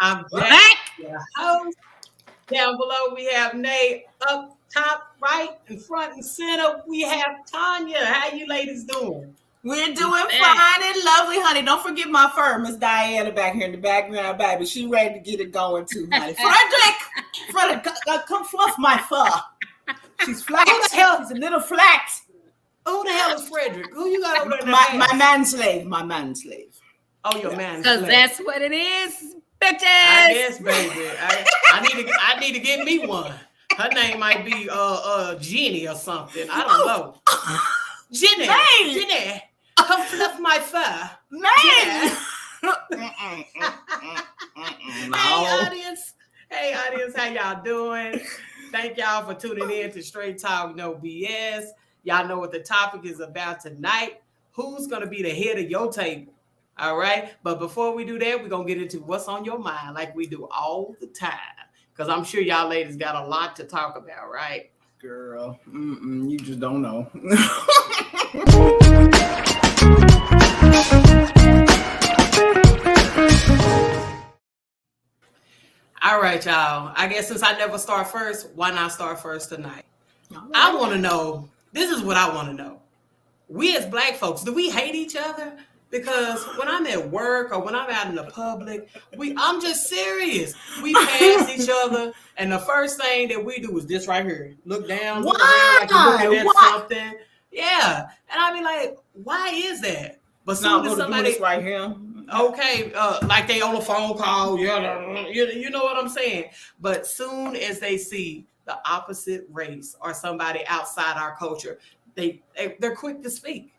I'm back. Your host. Down below, we have Nay. Up top, right, in front and center, we have Tanya. How you ladies doing? We're doing fine and lovely, honey. Don't forget my fur, Miss Diana, back here in the background, baby. She ready to get it going too, honey. Frederick, come fluff my fur. She's flat. Who the hell? She's a little flat. Who the hell is Frederick? Who you got over there? My manslave. My manslave. Oh, your man. Because that's what it is, bitches. I guess, baby. I need to get me one. Her name might be Jenny or something. I don't know. Jenny. Hey. Jenny. Come fluff my fur. Man. Hey, audience, how y'all doing? Thank y'all for tuning in to Str8 Talk No BS. Y'all know what the topic is about tonight. Who's going to be the head of your table? All right. But before we do that, we're going to get into what's on your mind like we do all the time. Because I'm sure y'all ladies got a lot to talk about, right? Girl, you just don't know. All right, y'all. I guess since I never start first, why not start first tonight? I want to know, this is what I want to know. We as Black folks, do we hate each other? Because when I'm at work or when I'm out in the public, I'm just serious. We pass each other, and the first thing that we do is this right here. Look down, look around like you're looking at something. Yeah. And I be like, why is that? But soon as somebody right here. Okay, like they on a phone call, you know what I'm saying? But soon as they see the opposite race or somebody outside our culture, they're quick to speak.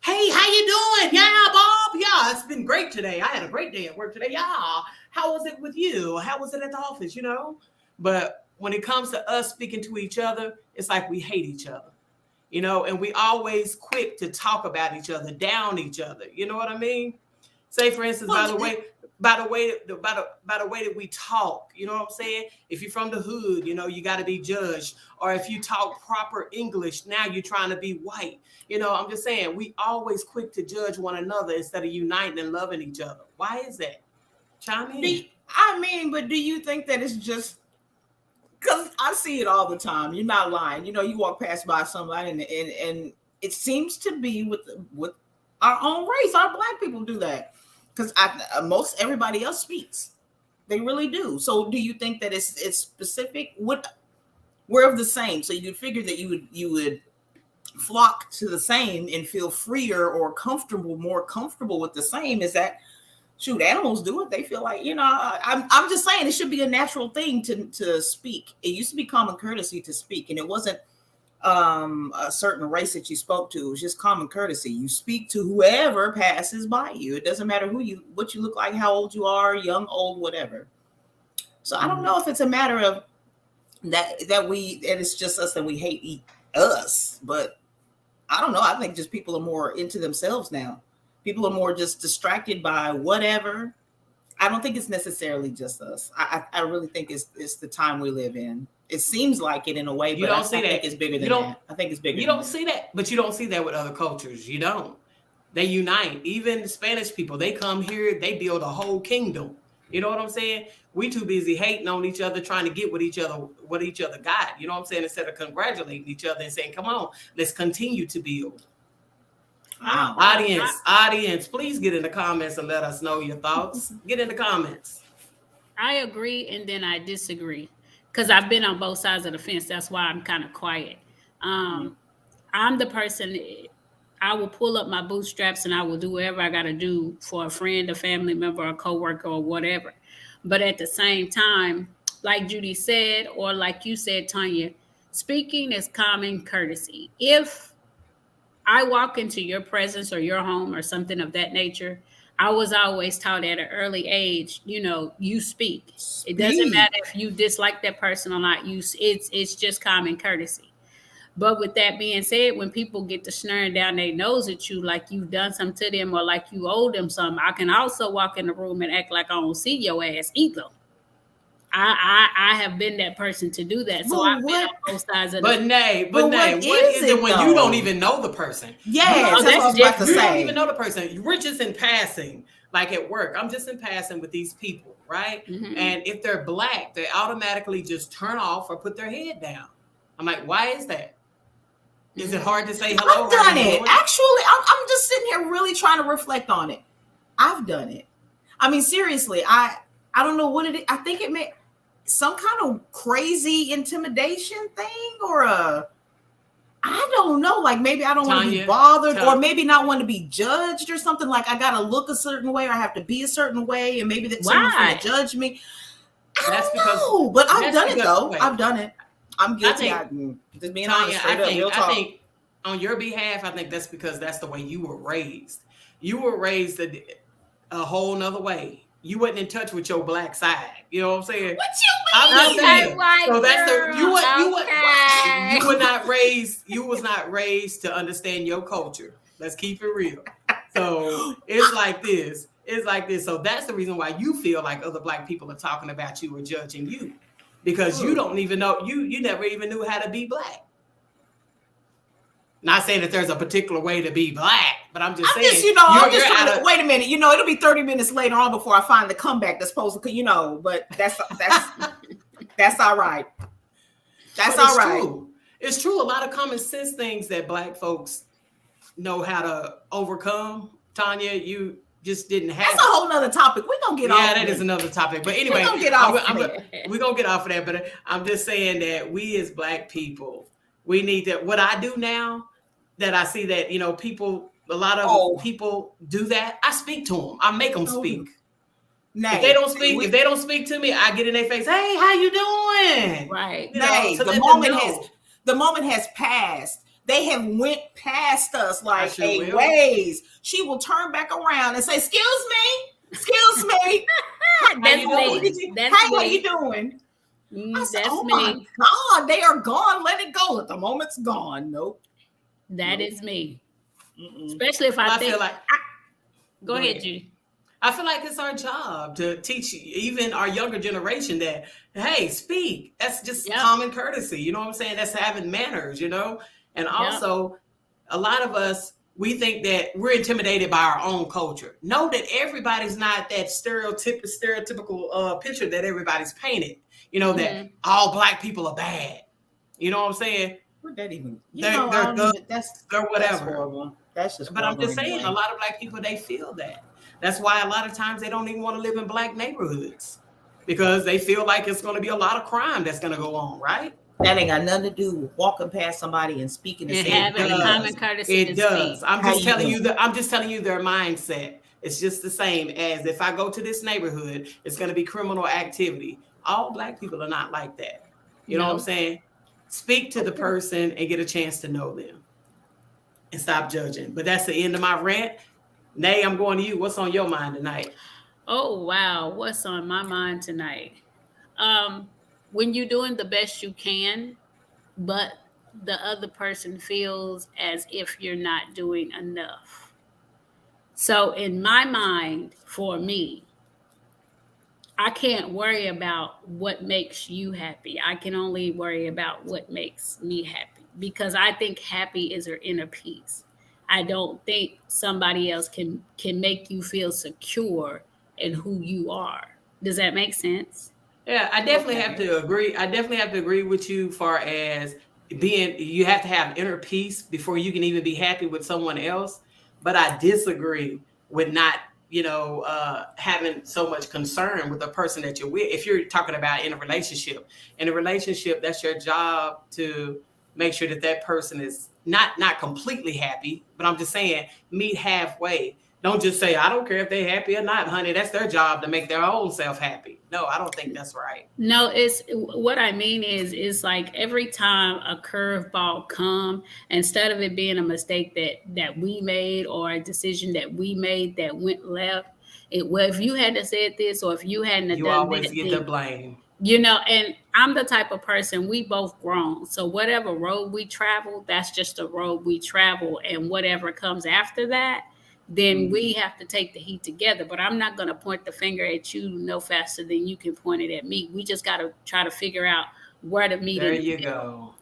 Hey, how you doing? Yeah, Bob. Yeah, it's been great today. I had a great day at work today. Yeah. How was it with you? How was it at the office, you know? But when it comes to us speaking to each other, it's like we hate each other, you know, and we always quick to talk about each other, down each other. You know what I mean? Say, for instance, by the way that we talk, you know what I'm saying? If you're from the hood, you know, you got to be judged. Or if you talk proper English, now you're trying to be white. You know, I'm just saying, we always quick to judge one another instead of uniting and loving each other. Why is that? Chime in. But do you think that it's just because I see it all the time? You're not lying. You know, you walk past by somebody and it seems to be with our own race. Our Black people do that. Because most everybody else speaks, they really do. So, do you think that it's specific? We're of the same, so you figure that you would flock to the same and feel freer or more comfortable with the same. Is that shoot? Animals do it. They feel like, you know. I'm just saying it should be a natural thing to speak. It used to be common courtesy to speak, and it wasn't a certain race that you spoke to. It was just common courtesy. You speak to whoever passes by you. It doesn't matter what you look like, how old you are, young, old, whatever. So I don't know if it's a matter of that it's just us that we hate us, but I don't know. I think just people are more into themselves now. People are more just distracted by whatever. I don't think it's necessarily just us. I really think it's the time we live in. It seems like it in a way, but I think it's bigger than that. I think it's bigger. You don't see that, but you don't see that with other cultures. You don't. They unite. Even the Spanish people, they come here, they build a whole kingdom. You know what I'm saying? We too busy hating on each other, trying to get what each other got. You know what I'm saying? Instead of congratulating each other and saying, "Come on, let's continue to build." Wow. Audience, please get in the comments and let us know your thoughts. Get in the comments. I agree, and then I disagree. Because I've been on both sides of the fence. That's why I'm kind of quiet. I'm the person, I will pull up my bootstraps and I will do whatever I got to do for a friend, a family member, a coworker, or whatever. But at the same time, like Judy said, or like you said, Tanya, speaking is common courtesy. If I walk into your presence or your home or something of that nature, I was always taught at an early age, you know, you speak. It doesn't matter if you dislike that person or not. It's just common courtesy. But with that being said, when people get to snaring down their nose at you like you've done something to them or like you owe them something, I can also walk in the room and act like I don't see your ass either. I have been that person to do that. So I've been on both sides of But Nay, what is it when you don't even know the person? Yeah, you don't even know the person. We're just in passing. like at work, I'm just in passing with these people, right? And if they're black, they automatically just turn off or put their head down. I'm like, why is that? Is it hard to say hello? I've done it. Actually, I'm just sitting here really trying to reflect on it. I've done it. I mean, seriously, I don't know what it is. I think it may some kind of crazy intimidation thing or I don't know. Like maybe I don't want to be bothered or maybe not want to be judged or something. Like I got to look a certain way or I have to be a certain way. And maybe that someone's going to judge me. I don't know, but I've done it though. I've done it. I'm guilty. Just being honest, I think on your behalf, I think that's because that's the way you were raised. You were raised a whole nother way. You wasn't in touch with your black side. You know what I'm saying? What you mean? I'm just saying. So that's you were not raised. You was not raised to understand your culture. Let's keep it real. So it's like this. It's like this. So that's the reason why you feel like other black people are talking about you or judging you. Because you don't even know, you never even knew how to be black. Not saying that there's a particular way to be black, but I'm just saying. Wait a minute. It'll be 30 minutes later on before I find the comeback that's supposed to, but that's all right. That's all right. True. It's true. A lot of common sense things that black folks know how to overcome. Tanya, you just didn't have. That's a whole nother topic. We're going to get off. Yeah, that is another topic. But anyway, we're going to get off of that. But I'm just saying that we as black people, we need to, what I do now that I see that, a lot of people do that. I speak to them. I make them speak. If they don't speak to me, I get in their face. Hey, how you doing? Right. The moment has passed. They have went past us like a ways. She will turn back around and say, "Excuse me." How you doing? I said, my God, they are gone. Let it go. The moment's gone. Nope. That is me. Especially if I think. Feel like. Go ahead, Judy. I feel like it's our job to teach even our younger generation that, hey, speak. That's just common courtesy. You know what I'm saying? That's having manners, And also, a lot of us, we think that we're intimidated by our own culture. Know that everybody's not that stereotypical picture that everybody's painted. That all black people are bad. You know what I'm saying? What that even? They're good. They're whatever. That's horrible. That's just. But I'm just saying, a lot of black people, they feel that. That's why a lot of times they don't even want to live in black neighborhoods because they feel like it's going to be a lot of crime that's going to go on, right? That ain't got nothing to do with walking past somebody and speaking and having a common courtesy. It does. Speak. I'm just telling you their mindset. It's just the same as if I go to this neighborhood, it's going to be criminal activity. All black people are not like that. You know what I'm saying? Speak to the person and get a chance to know them and stop judging. But that's the end of my rant. Nay, I'm going to you. What's on your mind tonight? Oh, wow. What's on my mind tonight? When you're doing the best you can, but the other person feels as if you're not doing enough. So in my mind, for me, I can't worry about what makes you happy. I can only worry about what makes me happy because I think happy is your inner peace. I don't think somebody else can make you feel secure in who you are. Does that make sense? Yeah, I definitely have to agree. I definitely have to agree with you far as you have to have inner peace before you can even be happy with someone else. But I disagree with not, having so much concern with the person that you're with. If you're talking about in a relationship, that's your job to make sure that person is not completely happy, but I'm just saying meet halfway. Don't just say, I don't care if they're happy or not, honey. That's their job to make their own self happy. No, I don't think that's right. No, it's what I mean is like every time a curveball come, instead of it being a mistake that we made or a decision that we made that went left, if you hadn't said this or if you hadn't done that, you always get the blame. And I'm the type of person, we both grown. So whatever road we travel, that's just the road we travel. And whatever comes after that, then we have to take the heat together. But I'm not going to point the finger at you no faster than you can point it at me. We just got to try to figure out where to meet. There you go.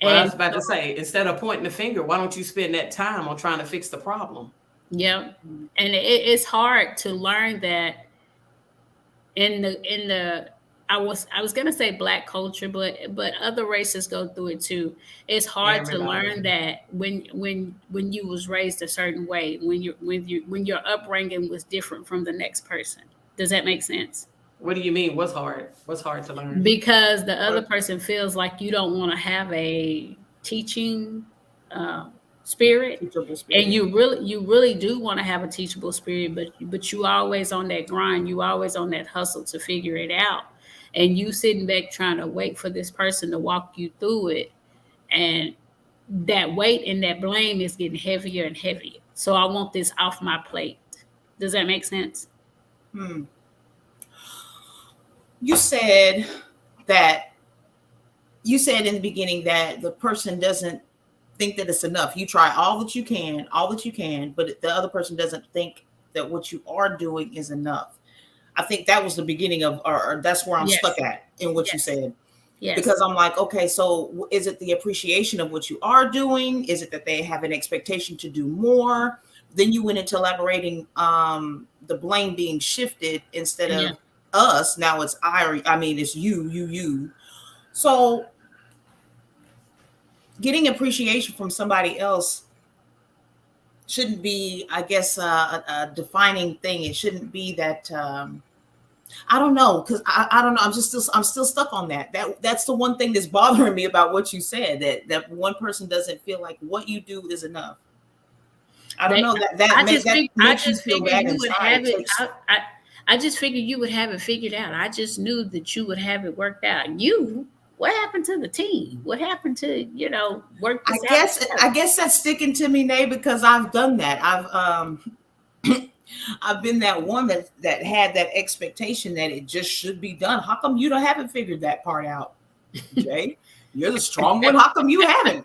Well, I was about to say, instead of pointing the finger, why don't you spend that time on trying to fix the problem? Yeah, and it's hard to learn that in the I was gonna say black culture, but other races go through it too. It's hard to Everybody. learn that when you was raised a certain way, when your upbringing was different from the next person. Does that make sense? What do you mean? What's hard? What's hard to learn? Because the other But person feels like you don't want to have a teaching uh, spirit, teachable and spirit. you really do want to have a teachable spirit, but you always on that grind, you always on that hustle to figure it out, and you sitting back trying to wait for this person to walk you through it, and that weight and that blame is getting heavier and heavier. So I want this off my plate. Does that make sense? Hmm. You said that you said in the beginning that the person doesn't think that it's enough. You try all that you can, but the other person doesn't think that what you are doing is enough. I think that was the beginning of, or that's where I'm Yes. stuck at in what you Yes. said. Yes. Because I'm like, okay, so is it the appreciation of what you are doing? Is it that they have an expectation to do more? Then you went into elaborating the blame being shifted instead Yeah. of us. Now it's I mean, it's you. So getting appreciation from somebody else shouldn't be, I guess, a defining thing. It shouldn't be that. I don't know, because I don't know. I'm still stuck on that. That's the one thing that's bothering me about what you said. That one person doesn't feel like what you do is enough. I don't know that makes you feel bad You would inside. have it. I just figured you would have it figured out. I just knew that you would have it worked out. What happened to the team? What happened to work this out? I guess that's sticking to me, Nay, because I've done that. I've been that one that had that expectation that it just should be done. How come you haven't figured that part out, Jay? You're the strong one. How come you haven't?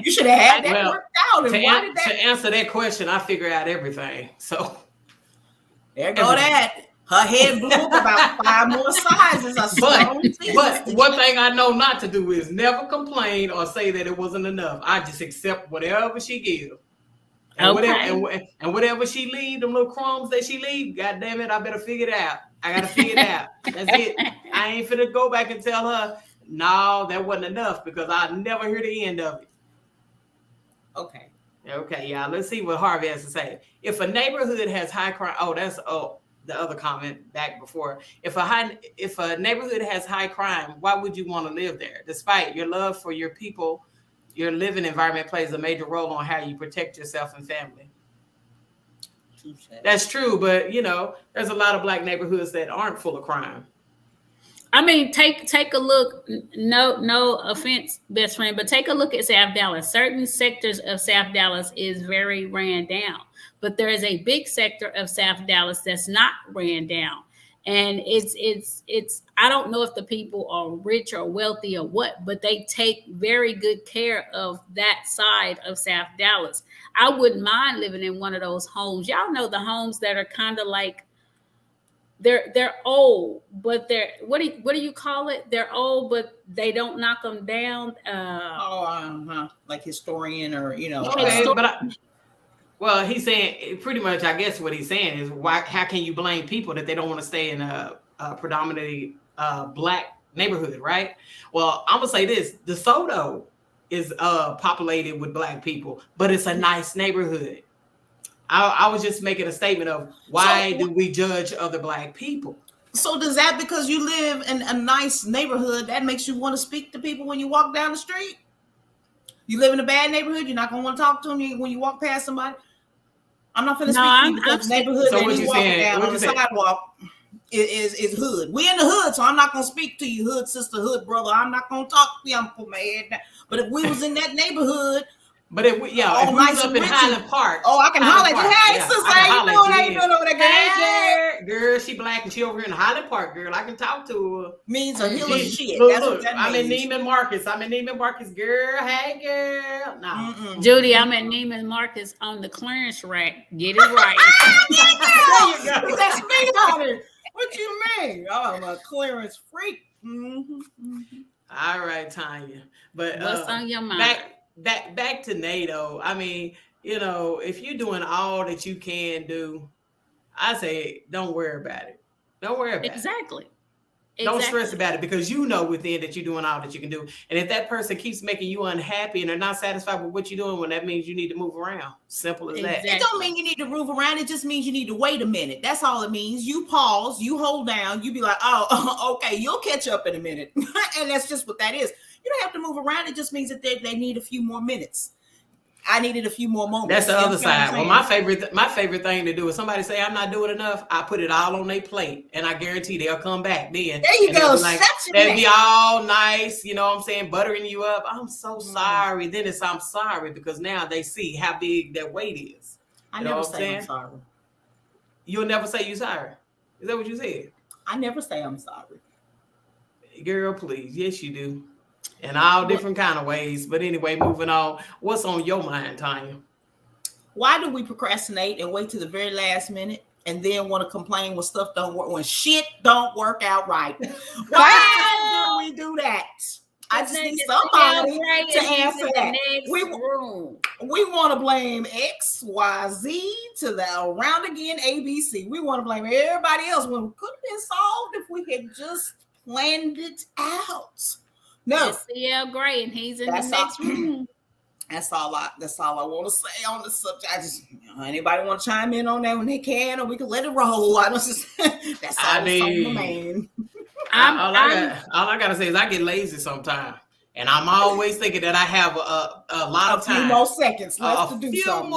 You should have had that worked out. And to answer that question, I figure out everything. So there go that. Her head blew up about 5 more sizes. But one thing I know not to do is never complain or say that it wasn't enough. I just accept whatever she gives. And whatever she leave, them little crumbs that she leave, God damn it, I better figure it out. I gotta figure it out. That's it. I ain't finna go back and tell her, no, that wasn't enough, because I never hear the end of it. Okay, y'all. Let's see what Harvey has to say. If a neighborhood has high crime, the other comment back before. If a neighborhood has high crime, why would you want to live there? Despite your love for your people, your living environment plays a major role on how you protect yourself and family. That's true, but there's a lot of black neighborhoods that aren't full of crime. I mean, take a look. No offense, best friend, but take a look at South Dallas. Certain sectors of South Dallas is very ran down, but there is a big sector of South Dallas that's not ran down, and it's. I don't know if the people are rich or wealthy or what, but they take very good care of that side of South Dallas. I wouldn't mind living in one of those homes. Y'all know the homes that are kind of like. They're old, but they're what do you call it? They're old, but they don't knock them down. Like historian or Okay, well, he's saying pretty much. I guess what he's saying is how can you blame people that they don't want to stay in a predominantly black neighborhood, right? Well, I'm gonna say this: DeSoto is populated with black people, but it's a nice neighborhood. I was just making a statement of why do we judge other black people? So does that, because you live in a nice neighborhood, that makes you want to speak to people when you walk down the street? You live in a bad neighborhood, you're not going to want to talk to them when you walk past somebody? I'm not going to speak to you because the neighborhood that you walking down on the sidewalk is hood. We in the hood, so I'm not going to speak to you, hood sister, hood brother. I'm not going to talk to you. I'm going to put my head down. But if we was in that neighborhood, but if we was up in Highland Park. Oh, I can holler at you. Hey, sister, how you doing over there, girl? Hey, girl, she black and she over here in Highland Park, girl. I can talk to her. Means a hill of shit. Look, what that means. I'm in Neiman Marcus, girl. Hey, girl. No. Judy, I'm at Neiman Marcus on the clearance rack. Get it right. There you go. That's me on it. What you mean? Oh, I'm a clearance freak. All right, Tanya. But what's on your mind? Back to NATO. I mean, if you're doing all that you can do, I say don't worry about it. Don't worry about it. Exactly. Don't stress about it, because you know within that you're doing all that you can do. And if that person keeps making you unhappy and they're not satisfied with what you're doing, well, that means you need to move around. Simple as that. It don't mean you need to move around. It just means you need to wait a minute. That's all it means. You pause, you hold down, you be like, oh, okay, you'll catch up in a minute. And that's just what that is. You don't have to move around. It just means that they need a few more minutes. I needed a few more moments. That's the other side. Well, my favorite thing to do is somebody say I'm not doing enough. I put it all on their plate, and I guarantee they'll come back then. There you go. They'll be all nice, you know what I'm saying, buttering you up. I'm so sorry. Then it's I'm sorry, because now they see how big that weight is. I never say I'm sorry. You'll never say you're sorry. Is that what you said? I never say I'm sorry. Girl, please. Yes, you do. In all different kind of ways. But anyway, moving on. What's on your mind, Tanya? Why do we procrastinate and wait to the very last minute and then want to complain when stuff don't work, when shit don't work out right? Why do we do that? I just need somebody to answer that. We want to blame X, Y, Z to the around again ABC. We want to blame everybody else when it could have been solved if we had just planned it out. No, CL Gray, and he's in the next room. That's all I want to say on the subject. I just, anybody want to chime in on that when they can, or we can let it roll. I don't just. That's all. All I gotta say is I get lazy sometimes, and I'm always thinking that I have a lot of time. A few more seconds left to do something.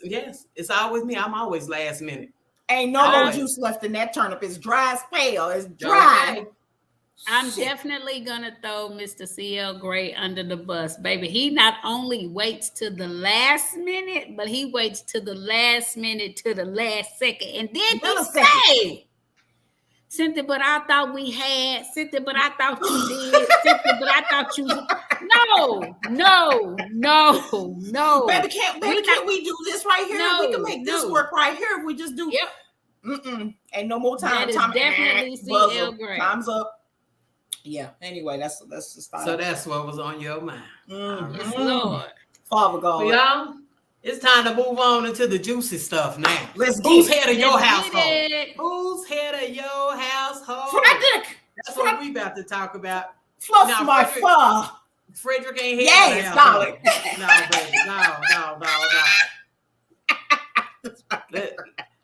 Yes, it's always me. I'm always last minute. Ain't no more juice left in that turnip. It's dry as pale. It's dry. Okay. I'm definitely gonna throw Mr. CL Gray under the bus, baby. He not only waits to the last minute, but he waits to the last minute to the last second, and then he say, "Cynthia, but I thought we had. Cynthia, but I thought you did. Cynthia, but I thought you." No. Baby, can't we do this right here? We can make this work right here if we just do. Yep. Ain't no more time. That is definitely CL Gray. Time's up. Yeah. Anyway, that's just fine. So that's what was on your mind. Yes, Lord. Father God. So y'all, it's time to move on into the juicy stuff now. Who's head of your household? Who's head of your household? Frederick. That's what we about to talk about. Fluff now, my fur. Frederick ain't head of the household. No, baby. No.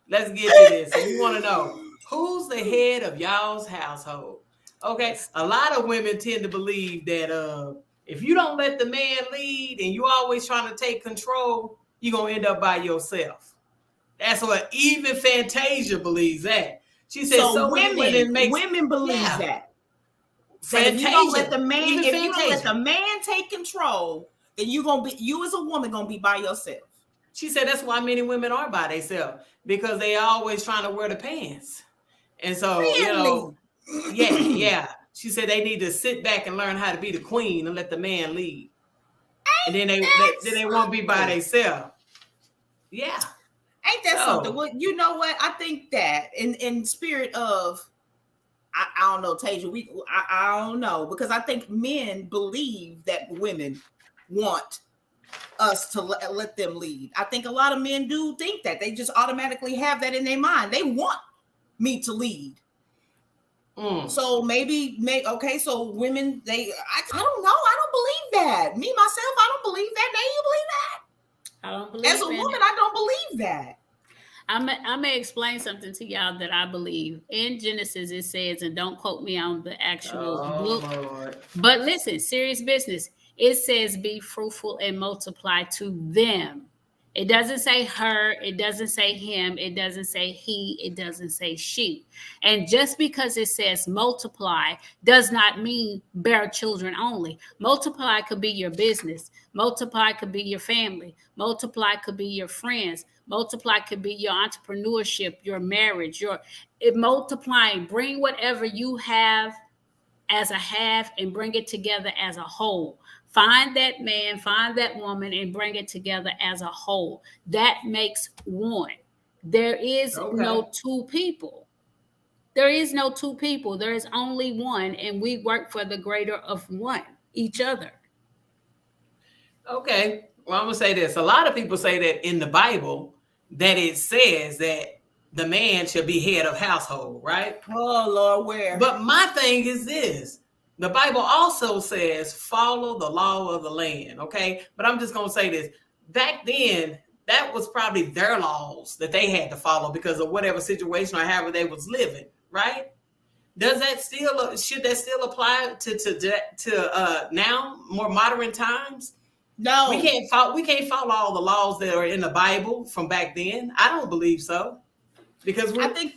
Let's get to this. So we want to know, who's the head of y'all's household? Okay, a lot of women tend to believe that if you don't let the man lead and you always trying to take control, you're going to end up by yourself. That's what even Fantasia believes that. She said so women believe that. Fantasia, if you don't let the man take control, then you as a woman going to be by yourself. She said that's why many women are by themselves, because they always trying to wear the pants. And so, really? Yeah. She said they need to sit back and learn how to be the queen and let the man lead. And then they won't be by themselves. Yeah. Ain't that something? Well, you know what? I think that in spirit of, I don't know, Tasia, I don't know, because I think men believe that women want us to let them lead. I think a lot of men do think that. They just automatically have that in their mind. They want me to lead. So okay, so women, I don't know. I don't believe that. Me, myself, I don't believe that. Now you believe that? I don't believe As a woman, I don't believe that. I may explain something to y'all that I believe. In Genesis, it says, and don't quote me on the actual book, Lord. But listen, serious business. It says, be fruitful and multiply to them. It doesn't say her, it doesn't say him, it doesn't say he, it doesn't say she. And just because it says multiply does not mean bear children only. Multiply could be your business. Multiply could be your family. Multiply could be your friends. Multiply could be your entrepreneurship, your marriage, multiplying. Bring whatever you have as a half and bring it together as a whole. Find that man, find that woman, and bring it together as a whole. That makes one. There is no two people. There is no two people. There is only one, and we work for the greater of one, each other. Okay. Well, I'm gonna say this. A lot of people say that in the Bible that it says that the man should be head of household, right? Oh Lord, where? But my thing is this. The Bible also says follow the law of the land, okay? But I'm just gonna say this. Back then, that was probably their laws that they had to follow because of whatever situation or however they was living, right? Does that still should that still apply to now more modern times? No, We can't follow all the laws that are in the Bible from back then. I don't believe so because I think,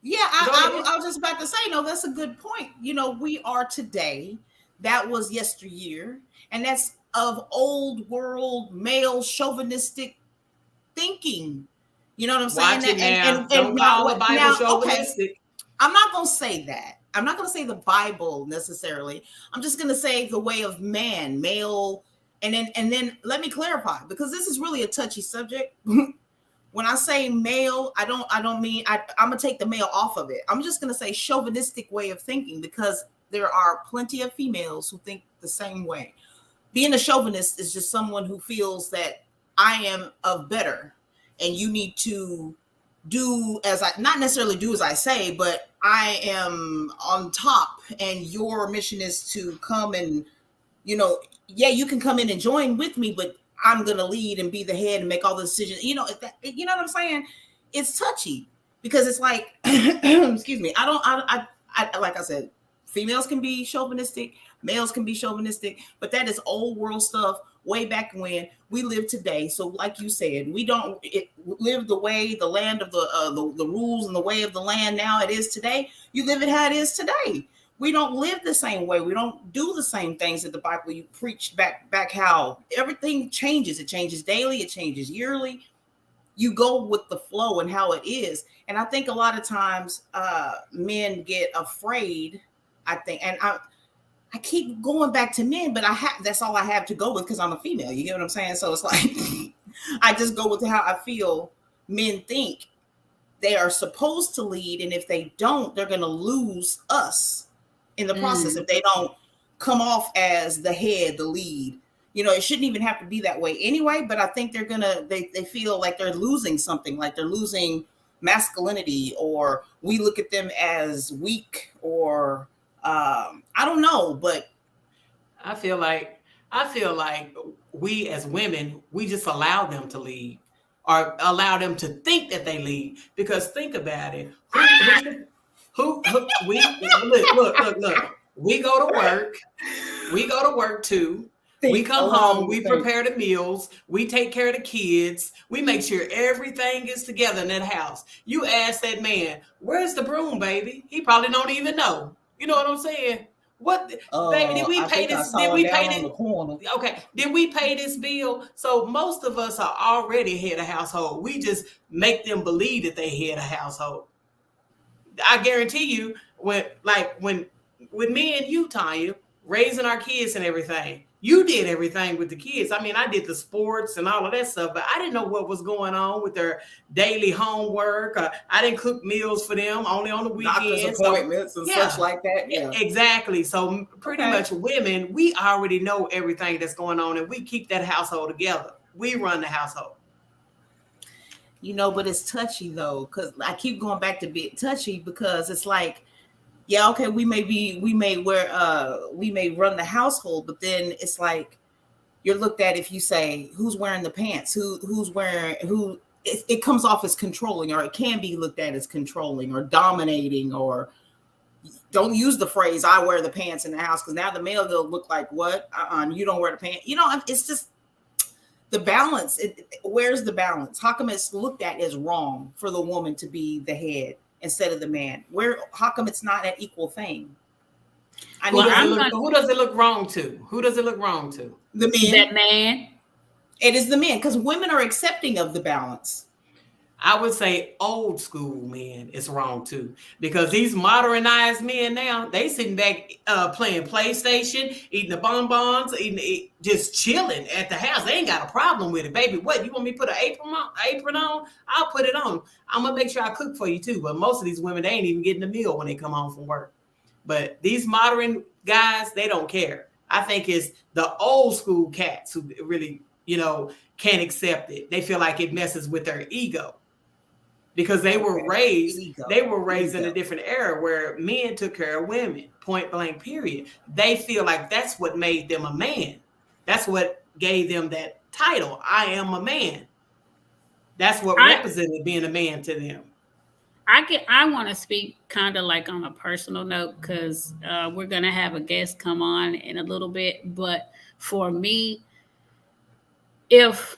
yeah, I was just about to say, no, that's a good point. You know, we are today. That was yesteryear, and that's of old world male chauvinistic thinking. You know what I'm saying? watch it now. Don't call the Bible chauvinistic. Okay, I'm not going to say that. I'm not going to say the Bible necessarily. I'm just going to say the way of man, male, and then let me clarify because this is really a touchy subject. When I say male, I don't mean I'm gonna take the male off of it. I'm just gonna say chauvinistic way of thinking because there are plenty of females who think the same way. Being a chauvinist is just someone who feels that I am of better and you need to do as I not necessarily do as I say, but I am on top and your mission is to come and, you know, yeah, you can come in and join with me, but I'm gonna lead and be the head and make all the decisions. You know, you know what I'm saying? It's touchy because it's like, excuse me. I like I said, females can be chauvinistic, males can be chauvinistic, but that is old world stuff. Way back when we live today. So, like you said, we don't live the way the land of the rules and the way of the land now it is today. You live it how it is today. We don't live the same way. We don't do the same things that the Bible you preached back how everything changes. It changes daily. It changes yearly. You go with the flow and how it is. And I think a lot of times men get afraid, I think. And I keep going back to men, but that's all I have to go with because I'm a female. You get what I'm saying? So it's like I just go with how I feel men think they are supposed to lead. And if they don't, they're going to lose us in the process if they don't come off as the head, the lead. You know, it shouldn't even have to be that way anyway, but I think they feel like they're losing something, like they're losing masculinity, or we look at them as weak, or I don't know, but I feel like we as women, we just allow them to lead or allow them to think that they lead. Because think about it. Who we look. We go to work. We go to work too. We come home. We prepare the meals. We take care of the kids. We make sure everything is together in that house. You ask that man, "Where's the broom, baby?" He probably don't even know. You know what I'm saying? What, baby? Did we pay this? Did we pay this? Okay. Did we pay this bill? So most of us are already head of household. We just make them believe that they head of household. I guarantee you, with me and you, Tanya, raising our kids and everything, you did everything with the kids. I mean, I did the sports and all of that stuff, but I didn't know what was going on with their daily homework. I didn't cook meals for them, only on the weekends. Doctor's appointments and such like that. Yeah. Exactly. So pretty much women, we already know everything that's going on, and we keep that household together. We run the household. You know, but it's touchy though, because I keep going back to being touchy because it's like, yeah, okay, we may run the household, but then it's like you're looked at if you say who's wearing the pants, it comes off as controlling, or it can be looked at as controlling or dominating, or don't use the phrase "I wear the pants in the house" because now the male will look like what? You don't wear the pants. You know, it's just the balance. Where's the balance? How come it's looked at as wrong for the woman to be the head instead of the man? How come it's not an equal thing? Who does it look wrong to? Who does it look wrong to? The men. That man. It is the men, because women are accepting of the balance. I would say old school men is wrong too, because these modernized men now, they sitting back playing PlayStation, eating the bonbons, just chilling at the house. They ain't got a problem with it, baby. What, you want me to put an apron on? I'll put it on. I'm gonna make sure I cook for you too. But most of these women, they ain't even getting a meal when they come home from work. But these modern guys, they don't care. I think it's the old school cats who really can't accept it. They feel like it messes with their ego. Because they were raised in a different era where men took care of women, point blank, period. They feel like that's what made them a man. That's what gave them that title. I am a man. That's what represented being a man to them. I want to speak kind of like on a personal note, because we're going to have a guest come on in a little bit. But for me, if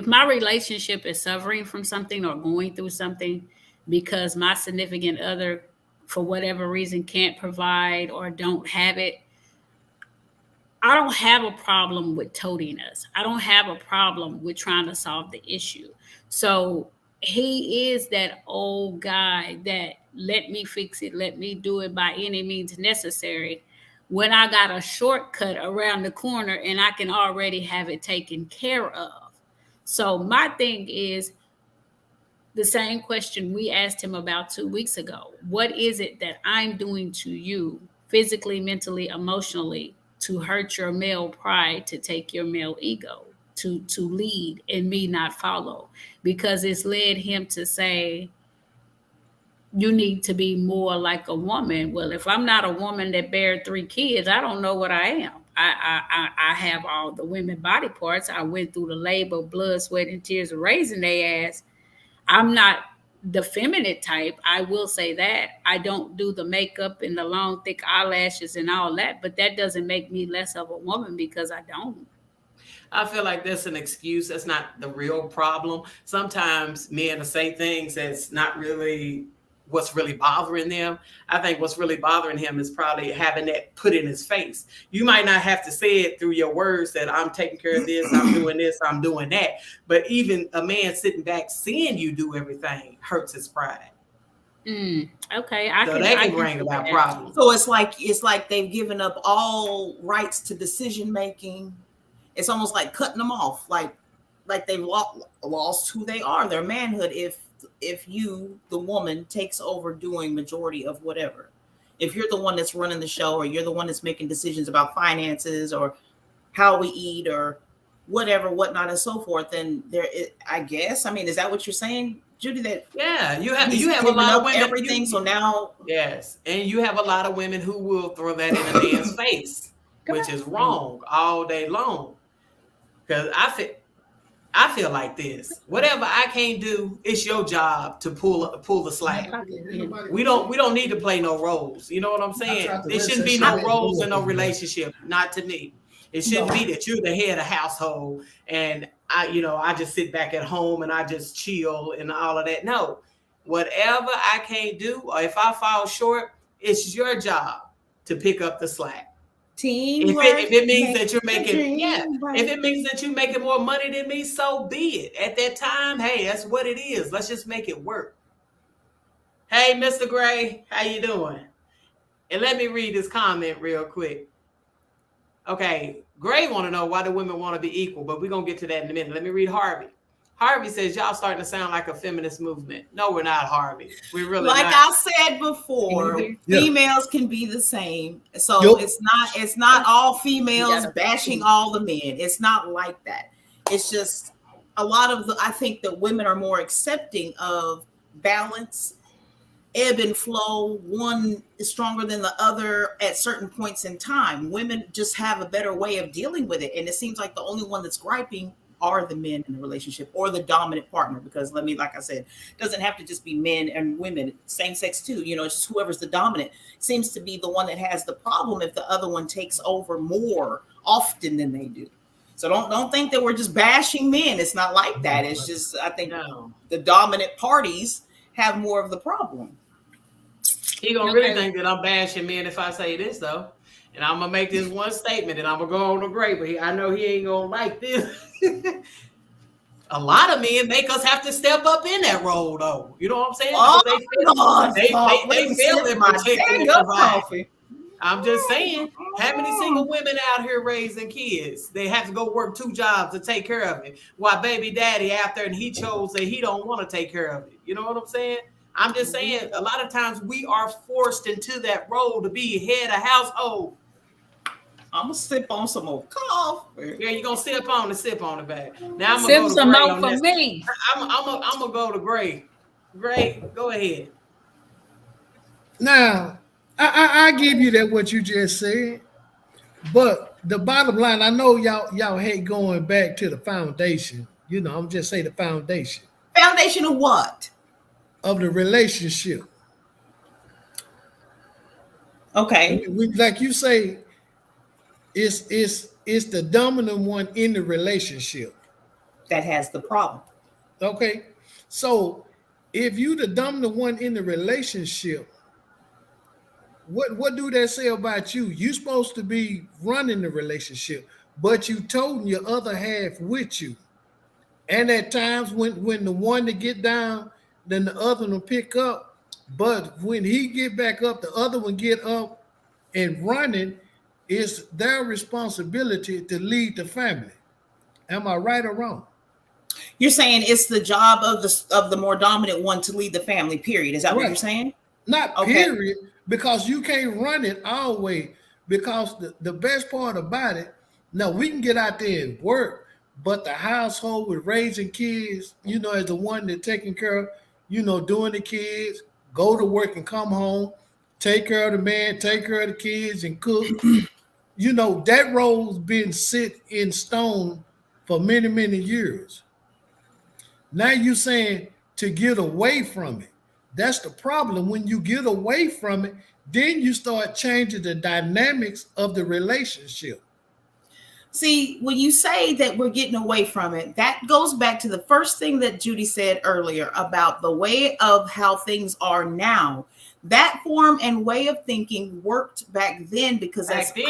my relationship is suffering from something or going through something because my significant other, for whatever reason, can't provide or don't have it, I don't have a problem with toting us. I don't have a problem with trying to solve the issue. So he is that old guy that let me fix it, let me do it by any means necessary, when I got a shortcut around the corner and I can already have it taken care of. So my thing is the same question we asked him about 2 weeks ago. What is it that I'm doing to you physically, mentally, emotionally to hurt your male pride, to take your male ego, to lead and me not follow? Because it's led him to say, you need to be more like a woman. Well, if I'm not a woman that bear 3 kids, I don't know what I am. I have all the women body parts. I went through the labor, blood, sweat, and tears of raising their ass. I'm not the feminine type. I will say that. I don't do the makeup and the long, thick eyelashes and all that, but that doesn't make me less of a woman because I don't. I feel like that's an excuse. That's not the real problem. Sometimes men will say things that's not really what's really bothering them. I think what's really bothering him is probably having that put in his face. You might not have to say it through your words that I'm taking care of this, I'm doing this, I'm doing that. But even a man sitting back seeing you do everything hurts his pride. Okay, so that can bring about problems. So it's like they've given up all rights to decision making. It's almost like cutting them off, like they've lost who they are, their manhood. If you, the woman, takes over doing majority of whatever, if you're the one that's running the show, or you're the one that's making decisions about finances or how we eat or whatever, whatnot, and so forth, then I guess, I mean, is that what you're saying, Judy? That you have a lot of women. Everything. So now, yes, and you have a lot of women who will throw that in a man's face, which is wrong all day long. Because I feel like this. Whatever I can't do, it's your job to pull the slack. We don't need to play no roles. You know what I'm saying? There shouldn't be no roles in no relationship. Not to me. It shouldn't be that you're the head of household and I just sit back at home and I just chill and all of that. No. Whatever I can't do, or if I fall short, it's your job to pick up the slack. If it means that you're making, if it means that you're making more money than me, so be it. At that time, hey, that's what it is. Let's just make it work. Hey, Mr. Gray, how you doing? And let me read this comment real quick. Okay, Gray want to know why the women want to be equal, but we're gonna get to that in a minute. Let me read Harvey. Harvey says, y'all starting to sound like a feminist movement. No, we're not, Harvey. We're really like not. I said before, females can be the same. So it's not all females bashing all the men. It's not like that. It's just a lot of I think that women are more accepting of balance, ebb and flow. One is stronger than the other at certain points in time. Women just have a better way of dealing with it. And it seems like the only one that's griping are the men in the relationship or the dominant partner, because like I said, it doesn't have to just be men and women, same sex too. It's just whoever's the dominant seems to be the one that has the problem if the other one takes over more often than they do. So don't think that we're just bashing men. It's not like that. It's just, I think the dominant parties have more of the problem. He gonna really think that I'm bashing men if I say this though. And I'm gonna make this one statement, and I'm gonna go on the grave. But I know he ain't gonna like this. A lot of men make us have to step up in that role, though. You know what I'm saying? They feel in particular. I'm just saying, how many single women out here raising kids? They have to go work 2 jobs to take care of it. While baby daddy out there and he chose that he don't want to take care of it. You know what I'm saying? I'm just saying, a lot of times we are forced into that role to be head of household. I'm gonna sip on some more coffee. Yeah, you're gonna sip on it back. Now I'm gonna Sip go to some Gray more on for this. me. I'm gonna go to Gray. Gray, go ahead. Now, I give you that what you just said, but the bottom line, I know y'all hate going back to the foundation. You know, I'm just say the foundation Foundation of what? of the relationship. Okay, Like you say, it's the dominant one in the relationship. that has the problem. Okay, so if you the dominant one in the relationship, what do that say about you? You supposed to be running the relationship, but you toting your other half with you. And at times when the one to get down, then the other one will pick up. But when he get back up, the other one get up and running. It's their responsibility to lead the family. Am I right or wrong? You're saying it's the job of the more dominant one to lead the family. Period. Is that what you're Right. saying? Not Okay. period, because you can't run it our way. Because the best part about it, no, we can get out there and work, but the household with raising kids, you know, as the one that taking care of, you know, doing the kids, go to work and come home, take care of the man, take care of the kids and cook. You know, that role's been set in stone for many, many years. Now you saying to get away from it. That's the problem. When you get away from it, then you start changing the dynamics of the relationship. See, when you say that we're getting away from it, that goes back to the first thing that Judy said earlier about the way of how things are now. That form and way of thinking worked back then because Back then.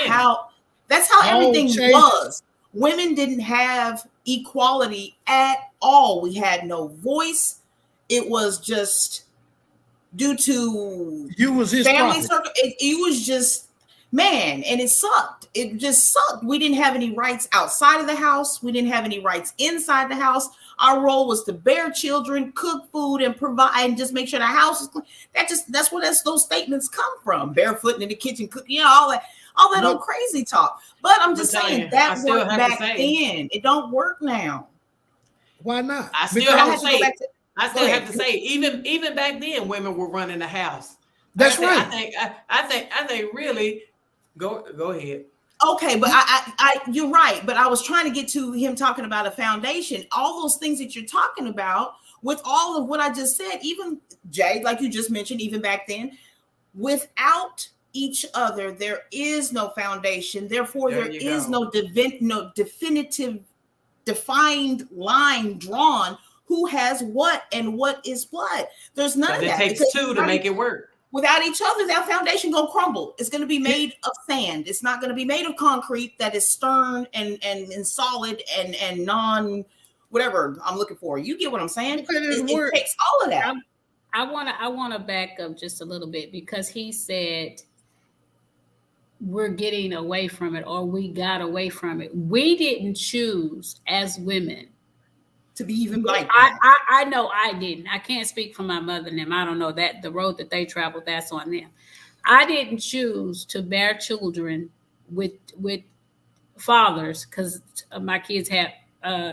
that's how All everything changes. was. Women didn't have equality at all. We had no voice. It was just due to You was his family property. circle. It was just, man, and it sucked. It just sucked. We didn't have any rights outside of the house. We didn't have any rights inside the house. Our role was to bear children, cook food, and provide, and just make sure the house is clean. That's where those statements come from. Barefoot in the kitchen, cooking, all that old crazy talk. But I'm just saying that worked back then. It don't work now. Why not? I still Because- have to say, I Go still ahead. have to say, even back then, women were running the house. That's Like I right. said, I think really go ahead. Okay, but I you're right. But I was trying to get to him talking about a foundation. All those things that you're talking about, with all of what I just said, even Jay, like you just mentioned, even back then, without each other, there is no foundation. Therefore, there is no definitive, defined line drawn. Who has what and what is what? There's none of that. It takes two to make it work. Without each other, that foundation gonna crumble. It's gonna be made of sand. It's not gonna be made of concrete that is stern and solid and non whatever I'm looking for. You get what I'm saying? It takes all of that. I wanna back up just a little bit because he said we're getting away from it or we got away from it. We didn't choose as women to be even like I know I didn't. I can't speak for my mother and them. I don't know that the road that they traveled, that's on them. I didn't choose to bear children with fathers because my kids have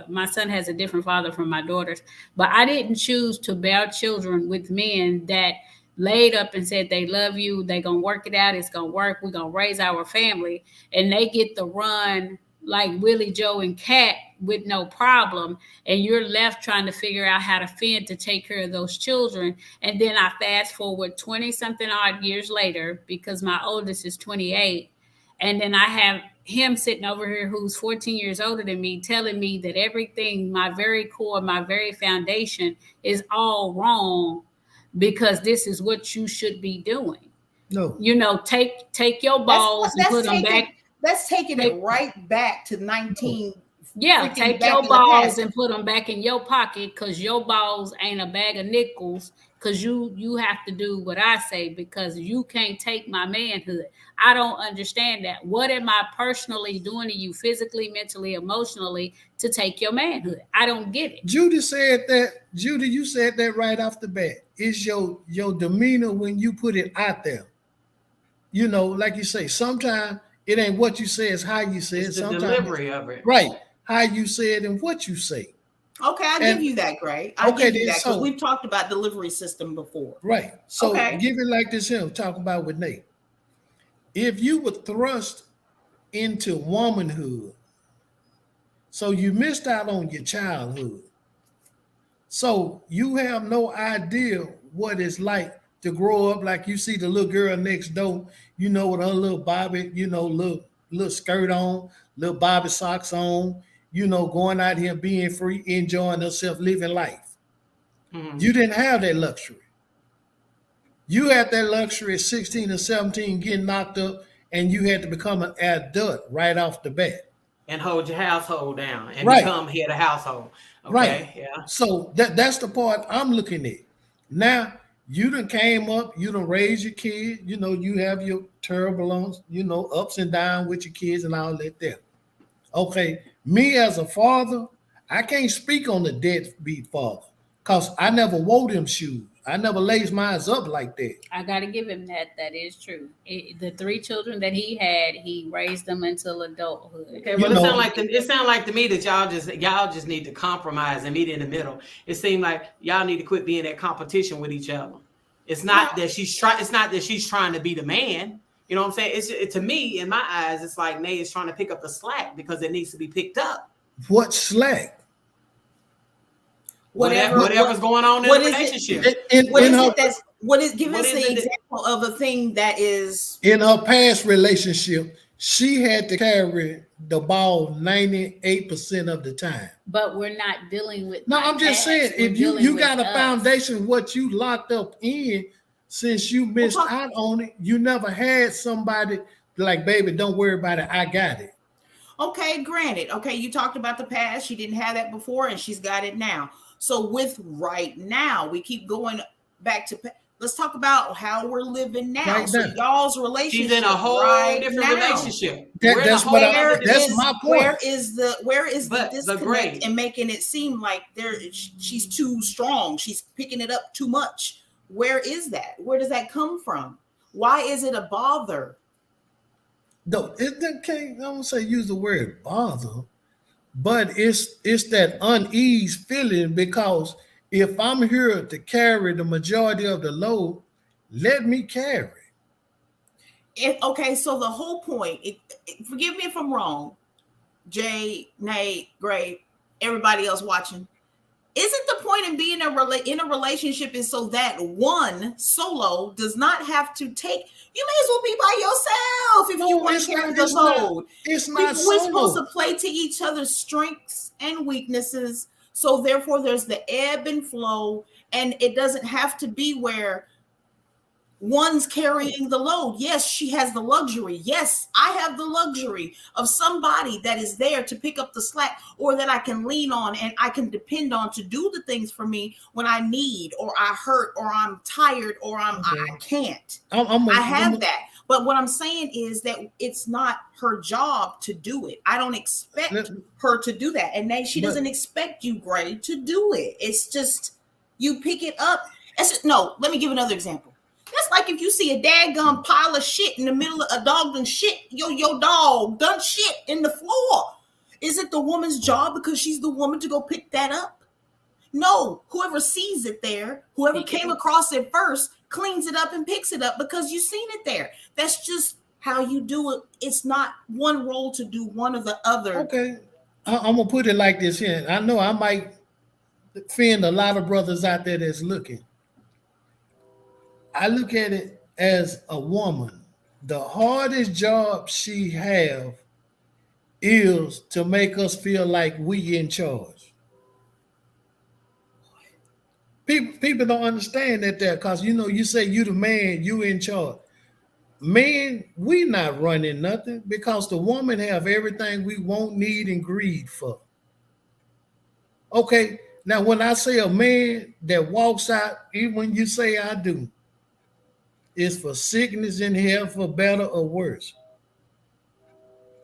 my son has a different father from my daughters, but I didn't choose to bear children with men that laid up and said they love you, they gonna work it out, it's gonna work, we're gonna raise our family, and they get to run like Willie, Joe, and Cat with no problem, and you're left trying to figure out how to fend to take care of those children. And then I fast forward 20 something odd years later because my oldest is 28, and then I have him sitting over here who's 14 years older than me telling me that everything, my very core, my very foundation is all wrong because this is what you should be doing. No. You know, take your balls and put them back. That's taking it right back to 19. Yeah, take your balls and put them back in your pocket because your balls ain't a bag of nickels because you have to do what I say because you can't take my manhood. I don't understand that. What am I personally doing to you physically, mentally, emotionally to take your manhood? I don't get it. Judy said that. Judy, you said that right off the bat. It's your demeanor when you put it out there. You know, like you say, sometimes It ain't what you say, it's how you say it. It's the Sometimes delivery of it. right, how you say it and what you say. Okay, I And- give you that, Gray. I Okay, give you then, that because so- we've talked about delivery system before. Right. So Okay. give it like this here, talk about with Nate. If you were thrust into womanhood, so you missed out on your childhood. So you have no idea what it's like to grow up like you see the little girl next door, you know, with her little Bobby, you know, little skirt on, little Bobby socks on, you know, going out here being free, enjoying herself, living life. Mhm. You didn't have that luxury. You had that luxury at 16 or 17 getting knocked up, and you had to become an adult right off the bat. And hold your household down and Right. become head of household. Okay. Right. Yeah. So that's the part I'm looking at. Now, you done came up, you done raised your kid, you know, you have your turbulence, you know, ups and downs with your kids and all that there. Okay, me as a father, I can't speak on the deadbeat father because I never wore them shoes. I never laced mine up like that. I got to give him that. That is true. The 3 children that he had, he raised them until adulthood. Okay, You well, know- it sound like to me that y'all just need to compromise and meet in the middle. It seemed like y'all need to quit being at competition with each other. It's not that she's trying to be the man. You know what I'm saying? To me, in my eyes, it's like Nay is trying to pick up the slack because it needs to be picked up. What slack? Whatever's going on in what the is it? relationship. Give us the example of a thing that is In her past relationship, she had to carry the ball 98% of the time. But we're not dealing with. No, my I'm just past. saying, We're if you dealing got with a us. foundation, what you locked up in, since you missed out on it, you never had somebody like, baby, don't worry about it, I got it. okay. Granted, okay, you talked about the past. She didn't have that before, and she's got it now. So with right now, we keep going back to. Let's talk about how we're living now. Right so now. y'all's relationship. She's in a whole right different now. relationship. That's my point. Where is the But the disconnect grade. and making it seem like she's too strong? She's picking it up too much. Where is that? Where does that come from? Why is it a bother? No, it can't. I don't say use the word bother, but it's that unease feeling because if I'm here to carry the majority of the load, let me carry. Okay, so the whole point. Forgive me if I'm wrong, Jay, Nate, Gray, everybody else watching. Isn't the point in being in a relationship is so that one solo does not have to take? You may as well be by yourself if you want to carry the load. It's not We're supposed solo. to play to each other's strengths and weaknesses. So therefore, there's the ebb and flow, and it doesn't have to be where one's carrying the load. Yes, she has the luxury. Yes, I have the luxury of somebody that is there to pick up the slack or that I can lean on and I can depend on to do the things for me when I need or I hurt or I'm tired or I can't. I have that. But what I'm saying is that it's not her job to do it. I don't expect her to do that. And then she doesn't expect you, Gray, to do it. It's just you pick it up. Let me give another example. That's like if you see a daggum pile of shit in the middle of a dog done shit, your dog done shit in the floor. Is it the woman's job because she's the woman to go pick that up? No, whoever sees it there, whoever came across it first, cleans it up and picks it up because you've seen it there. That's just how you do it. It's not one role to do one or the other. Okay, I'm gonna put it like this here. I know I might offend a lot of brothers out there that's looking. I look at it as a woman. The hardest job she have is to make us feel like we in charge. People don't understand that there because you say you the man, you in charge. Man, we not running nothing because the woman have everything we want, need, and greed for. Okay, now when I say a man that walks out, even when you say I do, it's for sickness and health, for better or worse.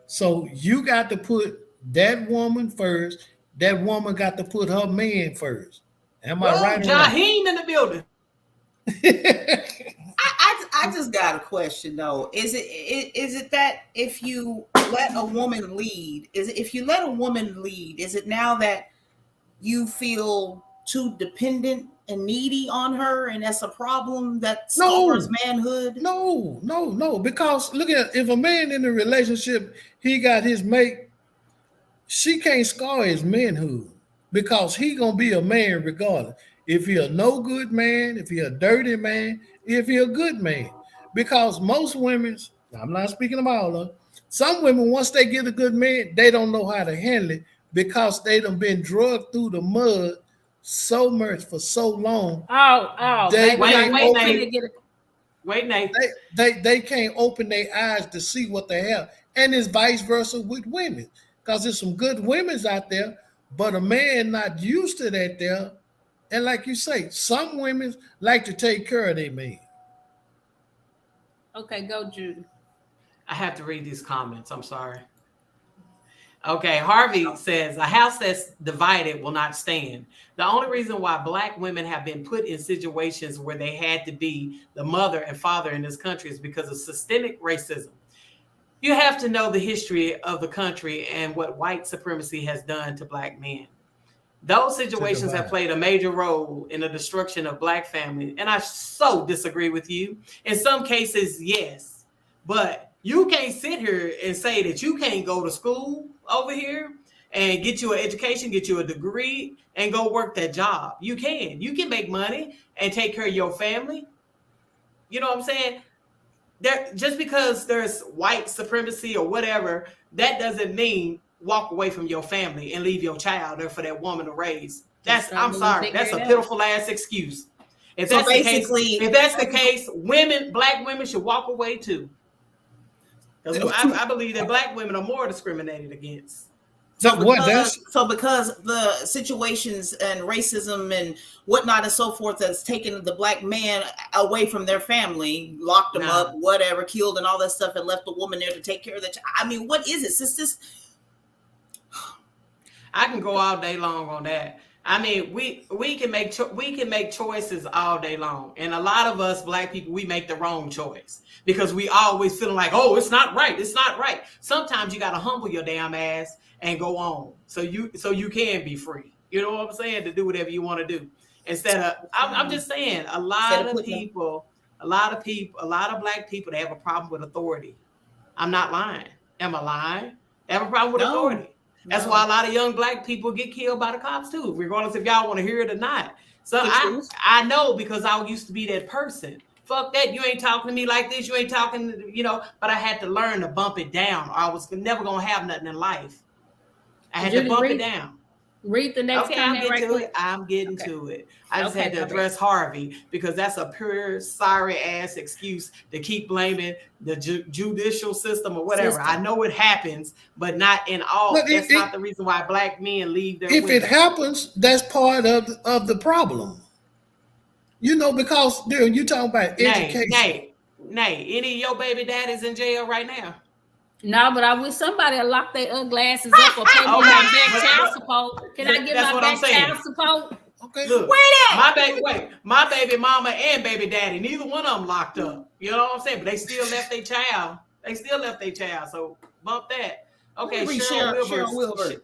So you got to put that woman first. That woman got to put her man first. Am I right? Jaheem in the building. I just got a question though. Is it that if you let a woman lead, is it now that you feel too dependent and needy on her, and that's a problem that scars manhood? No. Because look at, if a man in a relationship, he got his mate, she can't scar his manhood because he gonna be a man regardless. If he a no good man, if he a dirty man, if he a good man. Because most women, I'm not speaking of all of them, some women, once they get a good man, they don't know how to handle it because they done been drugged through the mud so much for so long. They Wait, Nate. They can't open their eyes to see what they have. And it's vice versa with women. Because there's some good women's out there, but a man not used to that there. And like you say, some women like to take care of their man. Okay, go, Judy. I have to read these comments. I'm sorry. Okay, Harvey says, a house that's divided will not stand. The only reason why Black women have been put in situations where they had to be the mother and father in this country is because of systemic racism. You have to know the history of the country and what white supremacy has done to Black men. Those situations have played a major role in the destruction of Black families. And I so disagree with you. In some cases, yes. But you can't sit here and say that you can't go to school over here and get you an education, get you a degree, and go work that job. You can. You can make money and take care of your family. You know what I'm saying? Just because there's white supremacy or whatever, that doesn't mean walk away from your family and leave your child there for that woman to raise. I'm sorry, that's a pitiful ass excuse. If that's the case, Black women should walk away too. Because I believe that Black women are more discriminated against. So because the situations and racism and whatnot and so forth that's taken the Black man away from their family, locked them up, whatever, killed and all that stuff, and left the woman there to take care of the child. I mean, what is it? It's just... I can go all day long on that. I mean, we can make choices all day long, and a lot of us Black people, we make the wrong choice because we always feeling like, oh, it's not right. It's not right. Sometimes you got to humble your damn ass and go on so you can be free. You know what I'm saying? To do whatever you want to do. Instead of, I'm just saying, a lot of Black people, they have a problem with authority. I'm not lying. Am I lying? They have a problem with authority. That's why a lot of young Black people get killed by the cops too, regardless if y'all want to hear it or not. So I know because I used to be that person. Fuck that. You ain't talking to me like this. You ain't talking, but I had to learn to bump it down. Or I was never going to have nothing in life. I had to bump it down. Read the next comment right quick. I'm getting to it. I just had to address Harvey because that's a pure sorry ass excuse to keep blaming the judicial system or whatever. I know it happens, but not in all. That's not the reason why Black men leave their women. It happens, that's part of the problem. Because dude, you talking about education. Nay, any of your baby daddies in jail right now? No, but I wish somebody would lock their ugly asses up or pay me my back child support. Can I get my back child support? Okay. Look, my baby mama and baby daddy, neither one of them locked up. You know what I'm saying? But they still left their child. So bump that. Okay, Cheryl Wilbur.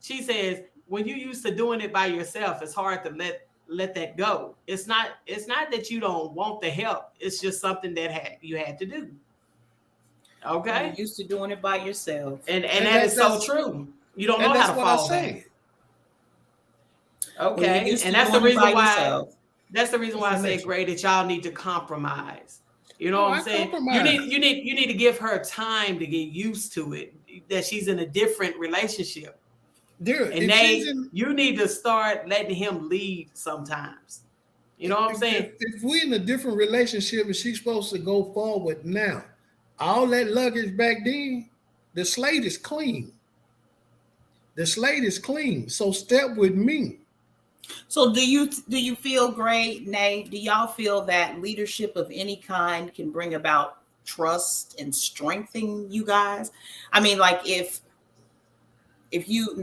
She says, when you used to doing it by yourself, it's hard to let that go. It's not that you don't want the help. It's just something that you had to do. Okay. You're used to doing it by yourself. And that is so true. You don't know how to fall back. Okay. And that's the reason why I say, Gray, that y'all need to compromise. You know what I'm saying? You need to give her time to get used to it, that she's in a different relationship. You need to start letting him lead sometimes. You know what I'm saying? If we're in a different relationship and she's supposed to go forward now, all that luggage back then, the slate is clean. So step with me. So do you feel, Gray, Nay, do y'all feel that leadership of any kind can bring about trust and strengthen you guys? I mean, like if you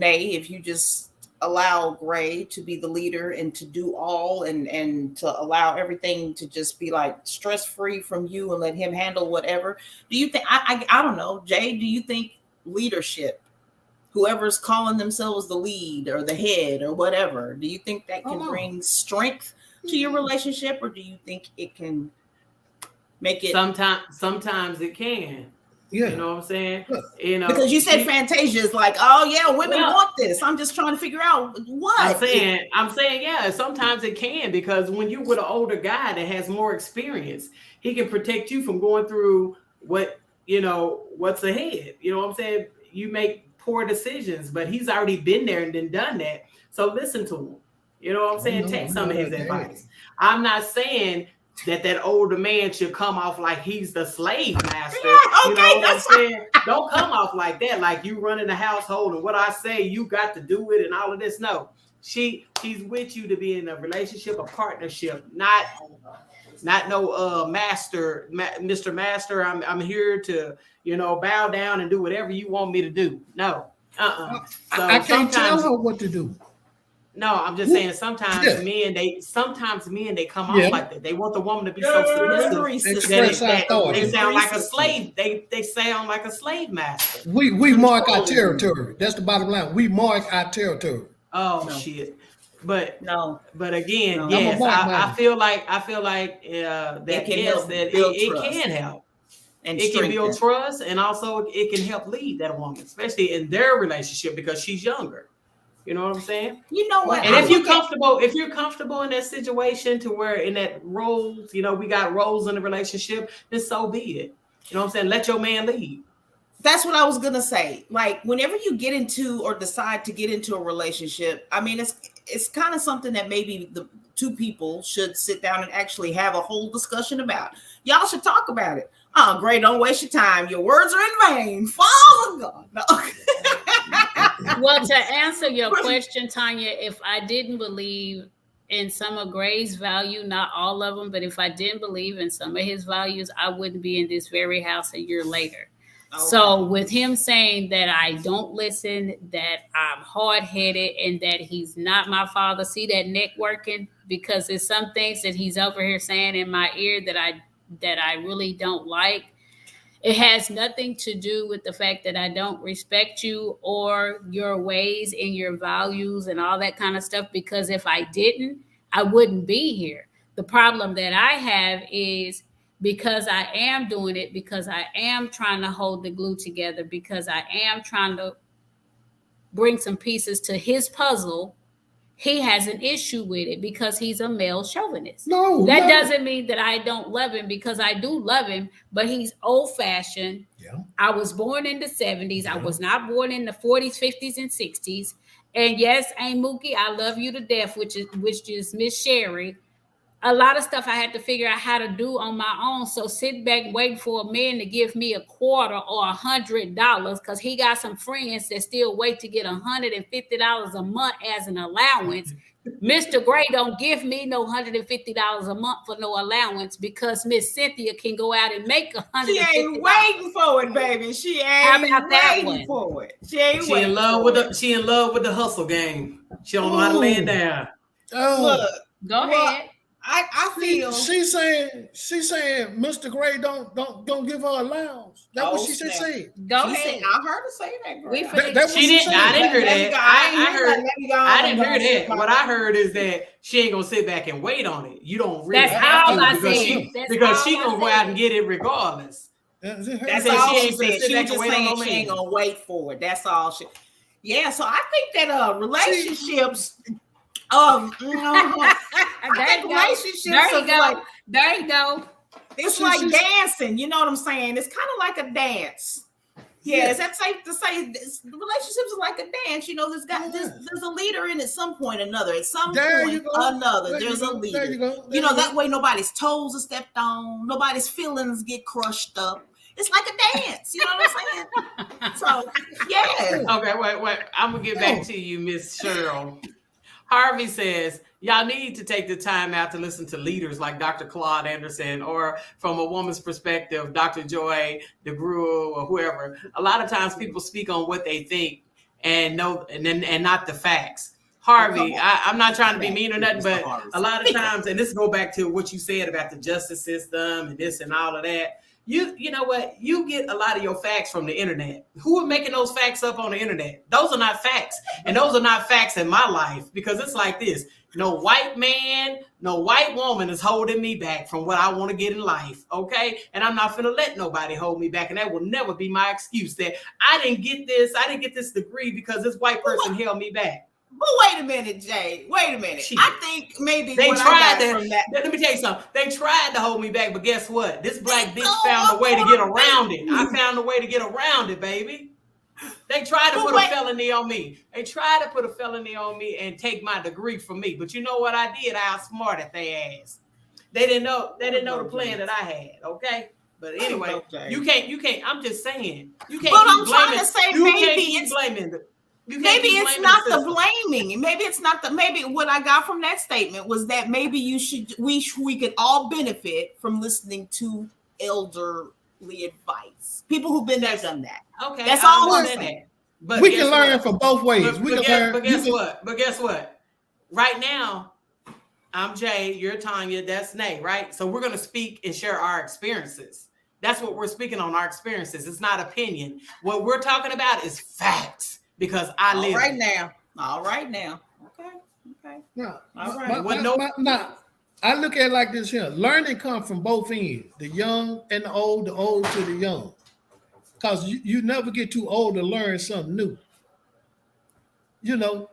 just allow Gray to be the leader and to do all and to allow everything to just be like stress free from you and let him handle whatever? Do you think I don't know, Jay, do you think leadership, whoever's calling themselves the lead or the head or whatever, do you think that can bring strength to your relationship, or do you think it can make it? Sometimes it can. Yeah. You know what I'm saying? Yeah. Because you said Fantasia is like, oh yeah, women want this. I'm just trying to figure out what. I'm saying, yeah, sometimes it can, because when you're with an older guy that has more experience, he can protect you from going through what's ahead. You know what I'm saying? You make poor decisions, but he's already been there and then done that. So listen to him. You know what I'm saying? Take some of his advice. I'm not saying that older man should come off like he's the slave master. Yeah, okay, you know what I'm saying? Don't come off like that, like you running the household and what I say, you got to do it and all of this. No, she's with you to be in a relationship, a partnership, not no Mr. Master. I'm here to, bow down and do whatever you want me to do. No. So I can't tell her what to do. No, I'm just saying sometimes men they come off like that. They want the woman to be so submissive that they sound like a slave. They sound like a slave master. We mark our territory. That's the bottom line. We mark our territory. Oh shit. But again, no. yes, I feel like that it can help. And it can build trust, and also it can help lead that woman, especially in their relationship, because she's younger. You know what I'm saying? You know what? And if you're comfortable in that situation to where in that roles, we got roles in the relationship, then so be it. You know what I'm saying? Let your man lead. That's what I was gonna say. Like, whenever you get into or decide to get into a relationship, I mean, it's kind of something that maybe the two people should sit down and actually have a whole discussion about. Y'all should talk about it. Oh, great! Don't waste your time. Your words are in vain. Father God. No. Well, to answer your question, Tanya, if I didn't believe in some of Gray's value, not all of them, but if I didn't believe in some of his values, I wouldn't be in this very house a year later. Okay. So with him saying that I don't listen, that I'm hard-headed, and that he's not my father, see that neck working? Because there's some things that he's over here saying in my ear that I really don't like. It has nothing to do with the fact that I don't respect you or your ways and your values and all that kind of stuff, because if I didn't, I wouldn't be here. The problem that I have is because I am doing it, because I am trying to hold the glue together, because I am trying to bring some pieces to his puzzle, he has an issue with it because he's a male chauvinist. That doesn't mean that I don't love him, because I do love him, but he's old-fashioned. Yeah. I was born in the 70s. Yeah. I was not born in the 40s, 50s, and 60s. And yes, Aunt Mookie, I love you to death, which is Miss Sherry. A lot of stuff I had to figure out how to do on my own. So sit back waiting for a man to give me $25 or $100, because he got some friends that still wait to get $150 a month as an allowance. Mr. Gray don't give me no $150 a month for no allowance, because Miss Cynthia can go out and make $150. She ain't waiting for it, baby. She ain't waiting for it. She in love with the hustle game. She don't know how to lay it down. Look, go ahead. I feel she's saying Mr. Gray don't give her allowance. That's what she said. Go ahead. I heard her say that. I didn't hear that. I didn't hear that. What I heard is that she ain't gonna sit back and wait on it. You don't really have to, because she gonna go out and get it regardless. That's all she said. She was just saying she ain't gonna wait for it. That's all she. Yeah. So I think that relationships. There you go. It's like dancing. You know what I'm saying? It's kind of like a dance. Yeah, is that safe to say? Relationships are like a dance. There's a leader in at some point or another. At some point or another, there's a leader. That way nobody's toes are stepped on, nobody's feelings get crushed up. It's like a dance. You know what I'm saying? So, yeah. Okay, wait. I'm going to get back to you, Miss Cheryl. Harvey says, y'all need to take the time out to listen to leaders like Dr. Claude Anderson, or from a woman's perspective, Dr. Joy DeGruy, or whoever. A lot of times people speak on what they think and not the facts. Harvey, I'm not trying to be mean or nothing, Mr. but Harvey. a lot of times, and this go back to what you said about the justice system and this and all of that. You know what? You get a lot of your facts from the internet. Who are making those facts up on the internet? Those are not facts. And those are not facts in my life, because it's like this. No white man, no white woman is holding me back from what I want to get in life, okay? And I'm not going to let nobody hold me back, and that will never be my excuse that I didn't get this degree because this white person held me back. But wait a minute, Jay. Wait a minute. Shit. I think maybe They what tried I got to. from that. Let me tell you something. They tried to hold me back, but guess what? This black bitch found a way to get around it. I found a way to get around it, baby. They tried to put a felony on me. They tried to put a felony on me and take my degree from me. But you know what I did? I outsmarted their ass. They didn't know the plan that I had. Okay. But anyway, you can't. I'm just saying. You can't. But keep I'm trying blaming, to say you maybe can't keep it's blaming. Maybe it's not the blaming. Maybe it's not the. Maybe what I got from that statement was that maybe we could all benefit from listening to elderly advice. People who've been there, done that. Okay, that's all I'm saying. that. But we can learn from both ways. But guess what? Right now, I'm Jay, you're Tanya, that's Nay, right? So we're going to speak and share our experiences. That's what we're speaking on, our experiences. It's not opinion. What we're talking about is facts, because I live. All right now. Okay. No, all right. I look at it like this here. Learning comes from both ends, the young and the old to the young. Because you never get too old to learn something new. You know,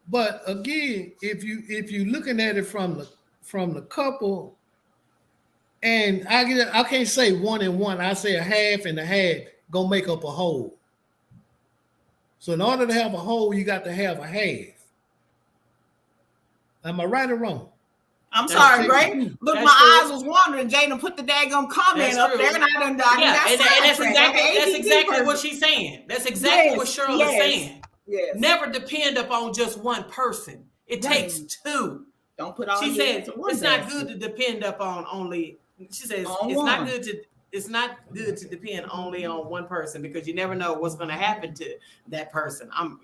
but again, if you looking at it from the couple, and I can't say 1 and 1, I say a half and a half gonna make up a whole. So in order to have a whole, you got to have a half. Am I right or wrong? I'm sorry, Gray. Look, my eyes was wandering. Jada put the daggone comment up there, and I done that's exactly what she's saying. That's exactly what Cheryl is saying. Yes. Never depend upon just one person. It takes two. Don't put all. She said it's not good to depend upon only. She says it's not good to depend only on one person, because you never know what's going to happen to that person. I'm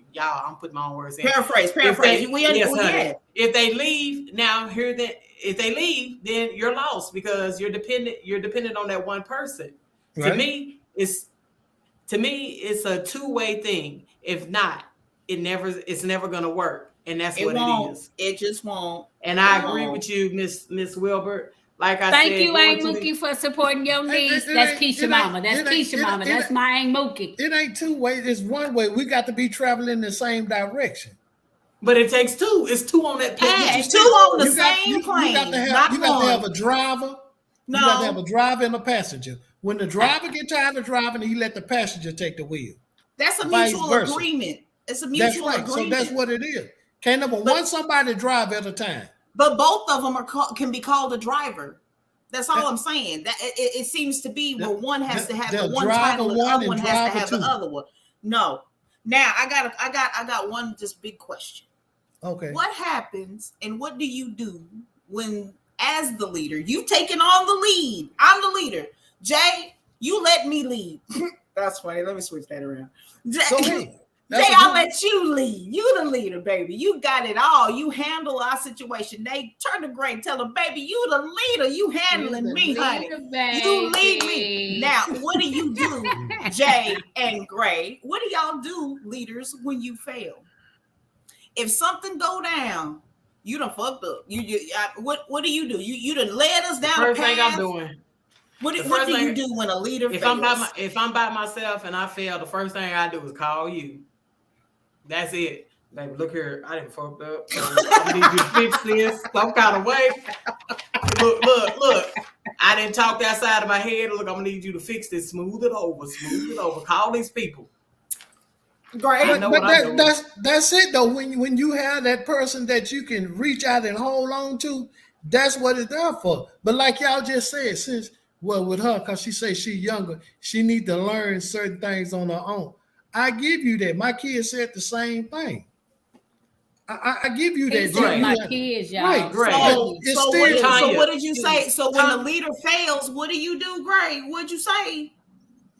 putting my own words in. Paraphrase. If they leave, if they leave, then you're lost, because you're dependent on that one person. Right. To me, it's a two-way thing. If not, it's never going to work. And that's what it is. It just won't. And I agree with you, Miss Wilbert. Like I said, thank you, Aunt Mookie, for supporting your needs. That's Keisha Mama. That's Keisha Mama. That's my Aunt Mookie. It ain't two ways. It's one way. We got to be traveling in the same direction. But it takes two. It's two on that path. It's two on the same plane. You got to have a driver. No. You got to have a driver and a passenger. When the driver gets tired of driving, he let the passenger take the wheel. That's a mutual agreement. It's a mutual agreement. So that's what it is. Can't somebody drive at a time. But both of them can be called a driver. That's all I'm saying. That it seems to be where one has to have the one title, and the other one has to have the other one. No. Now I got one just big question. Okay. What happens and what do you do when, as the leader, you've taken on the lead? I'm the leader. Jay, you let me lead. That's funny. Let me switch that around. Jay, I'll let you lead. You the leader, baby. You got it all. You handle our situation. They turn to Gray, tell them, baby, you the leader. You handling me, honey. Baby. You lead me. Now, what do you do, Jay and Gray? What do y'all do, leaders, when you fail? If something go down, you done fucked up. What do you do? You done led us down the path. First thing I'm doing. What do you do when a leader fails? If I'm by myself and I fail, the first thing I do is call you. That's it. Baby, look here. I didn't fuck up. I need you to fix this some kind of way. Look. I didn't talk that side of my head. Look, I'm going to need you to fix this. Smooth it over. Call these people. Great. That's it, though. When you have that person that you can reach out and hold on to, that's what it's there for. But like y'all just said, with her, because she says she's younger, she need to learn certain things on her own. I give you that. My kids said the same thing. I give you that. Right. My kids, y'all. Right. So what did you say? So when the leader fails, what do you do, Gray? What'd you say?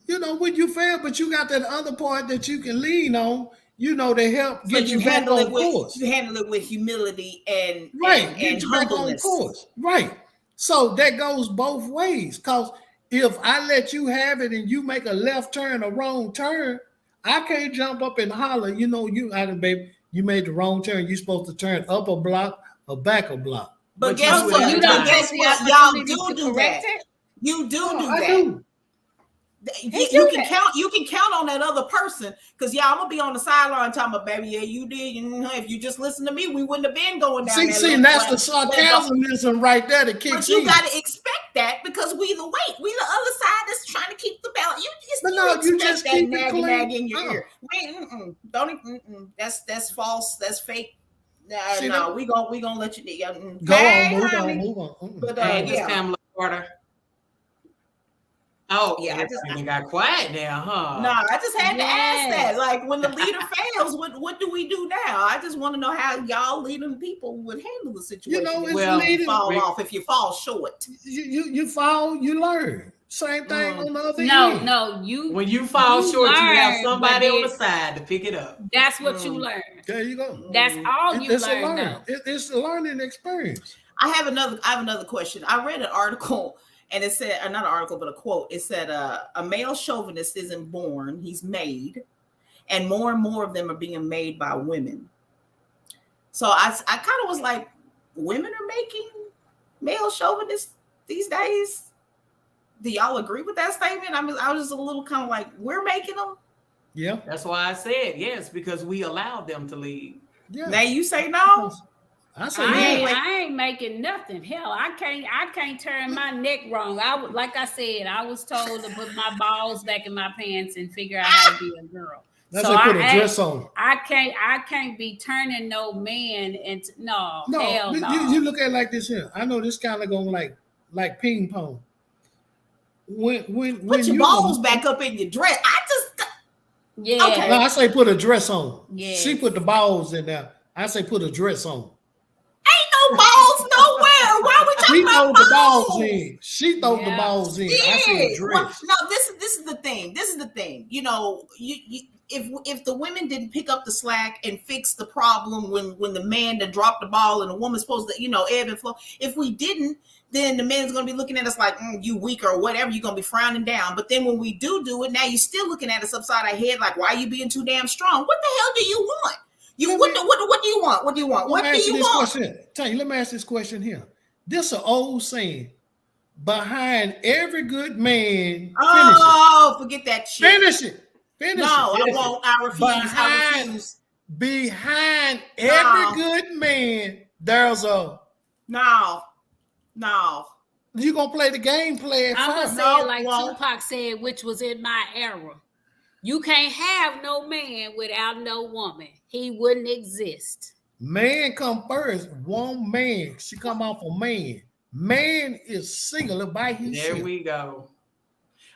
When you fail, but you got that other part that you can lean on. they help So get you back handle on it with course. you handle it with humility and Right, and get you back on humbleness. course. Right. So that goes both ways. Because if I let you have it and you make a left turn, a wrong turn, I can't jump up and holler, baby, you made the wrong turn. You're supposed to turn up a block or back a block. But But you guess do it what? every You don't time. Guess take the what? Y'all opportunity to do correct that. it. You do I that. do. You do can that. count. You can count on that other person because I'm gonna be on the sideline talking about, baby, yeah, you did. If you just listen to me, we wouldn't have been going down that. See, left that's track. the sarcasmism right there that kicks But you in. got to expect that because we the weight. We the other side that's trying to keep the balance. But You no, you expect just that keep it nag clean. in your ear. Don't even. That's false. That's fake. See, No, we gonna let you. Go hey, on, honey. move on. But Hey, Miss yeah. Pamela Porter. Oh, Yeah, I everybody got quiet now, huh? No, I just had to ask that. Yes. Like when the leader fails, what do we do now? I just want to know how y'all leading people would handle the situation. It's Well, if you fall off, if you fall short. You fall, you learn. Same thing on the other end. No, when you fall short, you have learn, somebody but on the side to pick it up. That's what you learn. There you go. That's all you It's a learn. learn. It's a learning experience. I have another question. I read an article and it said, not an article, but a quote. It said, a male chauvinist isn't born, he's made. And more of them are being made by women. So I kind of was like, women are making male chauvinists these days. Do y'all agree with that statement? I was just a little kind of like, we're making them. Yeah. That's why I said yes, because we allowed them to lead. Yeah. Now you say no. I say I ain't making nothing. Hell, I can't turn my neck wrong. Like I said, I was told to put my balls back in my pants and figure out how to be a girl. That's so put a dress on. I can't be turning no man into no. Hell no. You look at it like this here. I know this kind of going like ping pong. When put your balls back up in your dress. Yeah. Okay. No, I say put a dress on. Yeah. She put the balls in there. I say put a dress on. Ain't no balls nowhere. Why are we talking about the balls in. She throw the balls in. Yeah. I say dress. Well, no, this is the thing. This is the thing. You if the women didn't pick up the slack and fix the problem when the man that dropped the ball and the woman's supposed to ebb and flow, if we didn't, then the man's going to be looking at us like you weak or whatever. You're going to be frowning down. But then when we do it, now you're still looking at us upside our head like, why are you being too damn strong? What the hell do you want? What do you want? What do you want? What do you want? Tell you, let me ask this question here. This is an old saying. Behind every good man, forget that shit. Finish it. I won't. I refuse. Behind every good man, there's a no. You gonna play the game? Play it I'm first. gonna say it like Tupac said, which was in my era. You can't have no man without no woman. He wouldn't exist. Man come first. One man. She come off a man. Man is singular by himself. There we go.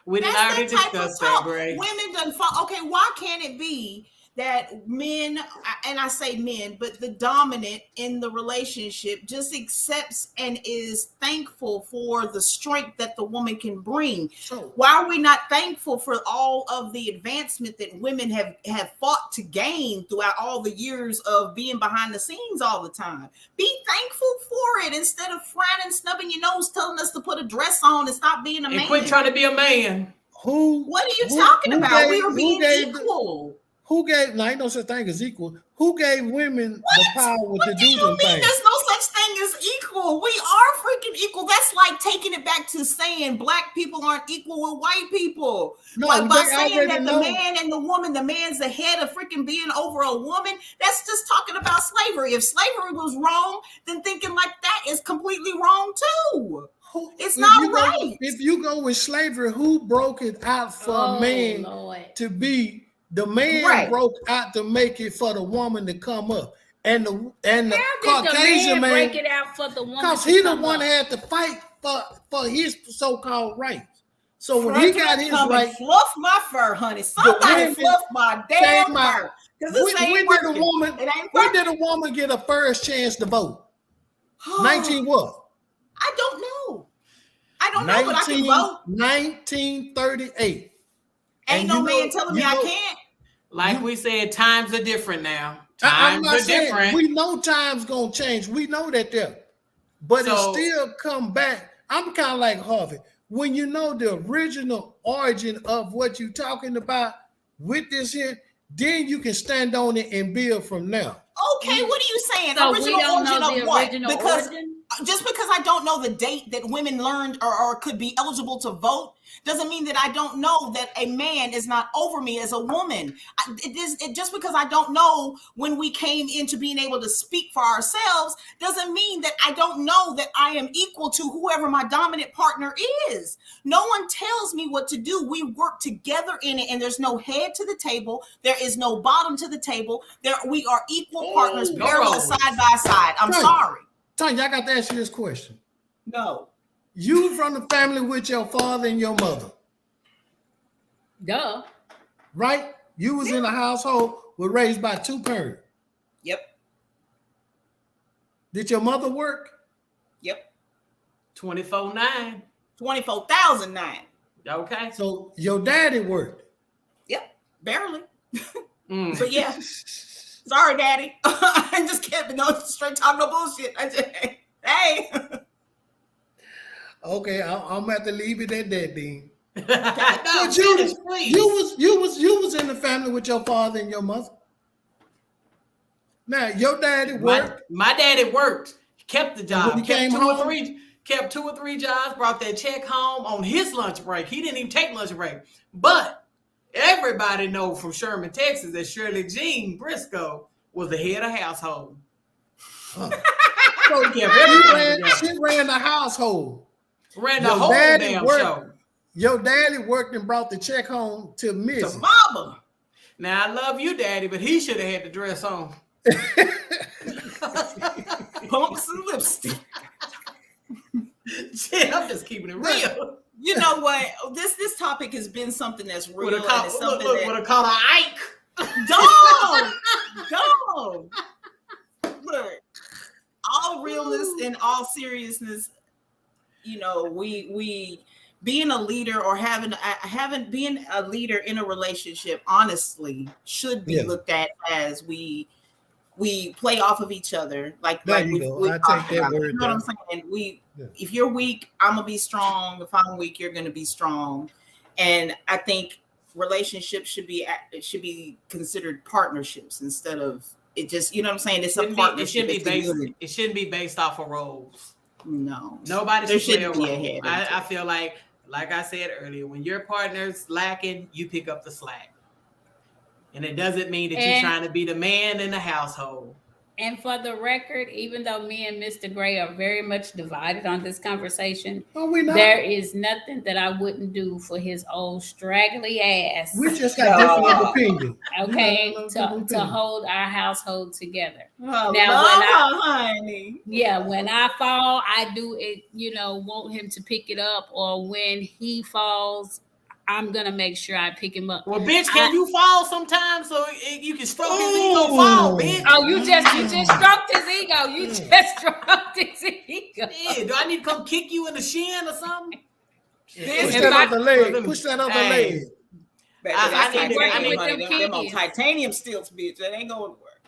We didn't already discuss that, Gray. Women doesn't fall. Okay, why can't it be that men, and I say men, but the dominant in the relationship just accepts and is thankful for the strength that the woman can bring? So, why are we not thankful for all of the advancement that women have fought to gain throughout all the years of being behind the scenes all the time? Be thankful for it instead of frowning, snubbing your nose, telling us to put a dress on and stop being a man. Quit trying to be a man. What are you talking about? We are being equal. Who gave? Now, ain't no such thing as equal. Who gave women the power to do them things? There's no such thing as equal. We are freaking equal. That's like taking it back to saying black people aren't equal with white people. No, by saying that the man and the woman, the man's the head of freaking being over a woman, that's just talking about slavery. If slavery was wrong, then thinking like that is completely wrong too. It's not right. If you go with slavery, who broke it out for a man to be? The man broke out to make it for the woman to come up, and the Caucasian man break it out for the woman because he the one had to fight for his so-called rights. So when he got his right, fluff my fur, honey. Somebody fluff my damn fur. Because this ain't working. When did a woman get a first chance to vote? 19 what? I don't know. But I can vote. 1938. Ain't no man telling me I can't. Like we said, times are different now. I'm Times not are saying different. we know times gonna change. We know that there, but it still come back. I'm kind of like Harvey. When you know the original origin of what you're talking about with this here, then you can stand on it and build from now. Okay, what are you saying? So Original we don't origin know the of what? original Because origin? just because I don't know the date that women learned or could be eligible to vote doesn't mean that I don't know that a man is not over me as a woman. Just because I don't know when we came into being able to speak for ourselves doesn't mean that I don't know that I am equal to whoever my dominant partner is. No one tells me what to do. We work together in it, and there's no head to the table. There is no bottom to the table. We are equal partners, parallel side by side. I'm sorry. Tanya, I got to ask you this question. No. You from the family with your father and your mother. Duh. Right? You was in a household was raised by two parents. Yep. Did your mother work? Yep. 24/9. 24,009. Okay. So your daddy worked. Yep. Barely. But yeah. Sorry, Daddy. I just kept straight talking no bullshit. Hey. Okay, I'm gonna have to leave it at that then. No, But you was in the family with your father and your mother. Now your daddy worked. My daddy worked. He kept the job. When he came home, kept 2 or 3 jobs. Brought that check home on his lunch break. He didn't even take lunch break. But everybody know from Sherman, Texas, that Shirley Jean Briscoe was the head of household. Huh. So she ran the household. Ran the whole damn show. Your daddy worked and brought the check home to Miss. To mama. Now I love you, Daddy, but he should have had the dress on. Pumps and lipstick. Shit, I'm just keeping it real. You know what? This topic has been something that's real. With a collar Ike. Don't. Look, all realness and all seriousness, you know, we being a leader or being a leader in a relationship, honestly, should be looked at as we play off of each other. I take that word. You know what I'm saying? If you're weak, I'm gonna be strong. If I'm weak, you're gonna be strong. And I think relationships should be considered partnerships instead of it. Just, you know what I'm saying? It's a partnership. It shouldn't be based off of roles. No, nobody should play a role. I feel like I said earlier, when your partner's lacking, you pick up the slack. And it doesn't mean that you're trying to be the man in the household. And for the record, even though me and Mr. Gray are very much divided on this conversation, there is nothing that I wouldn't do for his old straggly ass. We just got different opinions. Okay, to hold our household together. When I fall, I do it, want him to pick it up, or when he falls, I'm gonna make sure I pick him up. Well, bitch, can you fall sometimes so you can stroke his ego? Fall, bitch. Oh, you just stroked his ego. You just stroked his ego. Yeah, do I need to come kick you in the shin or something? Push that other leg. Push that other leg. I need them on titanium stilts, bitch. That ain't going to work.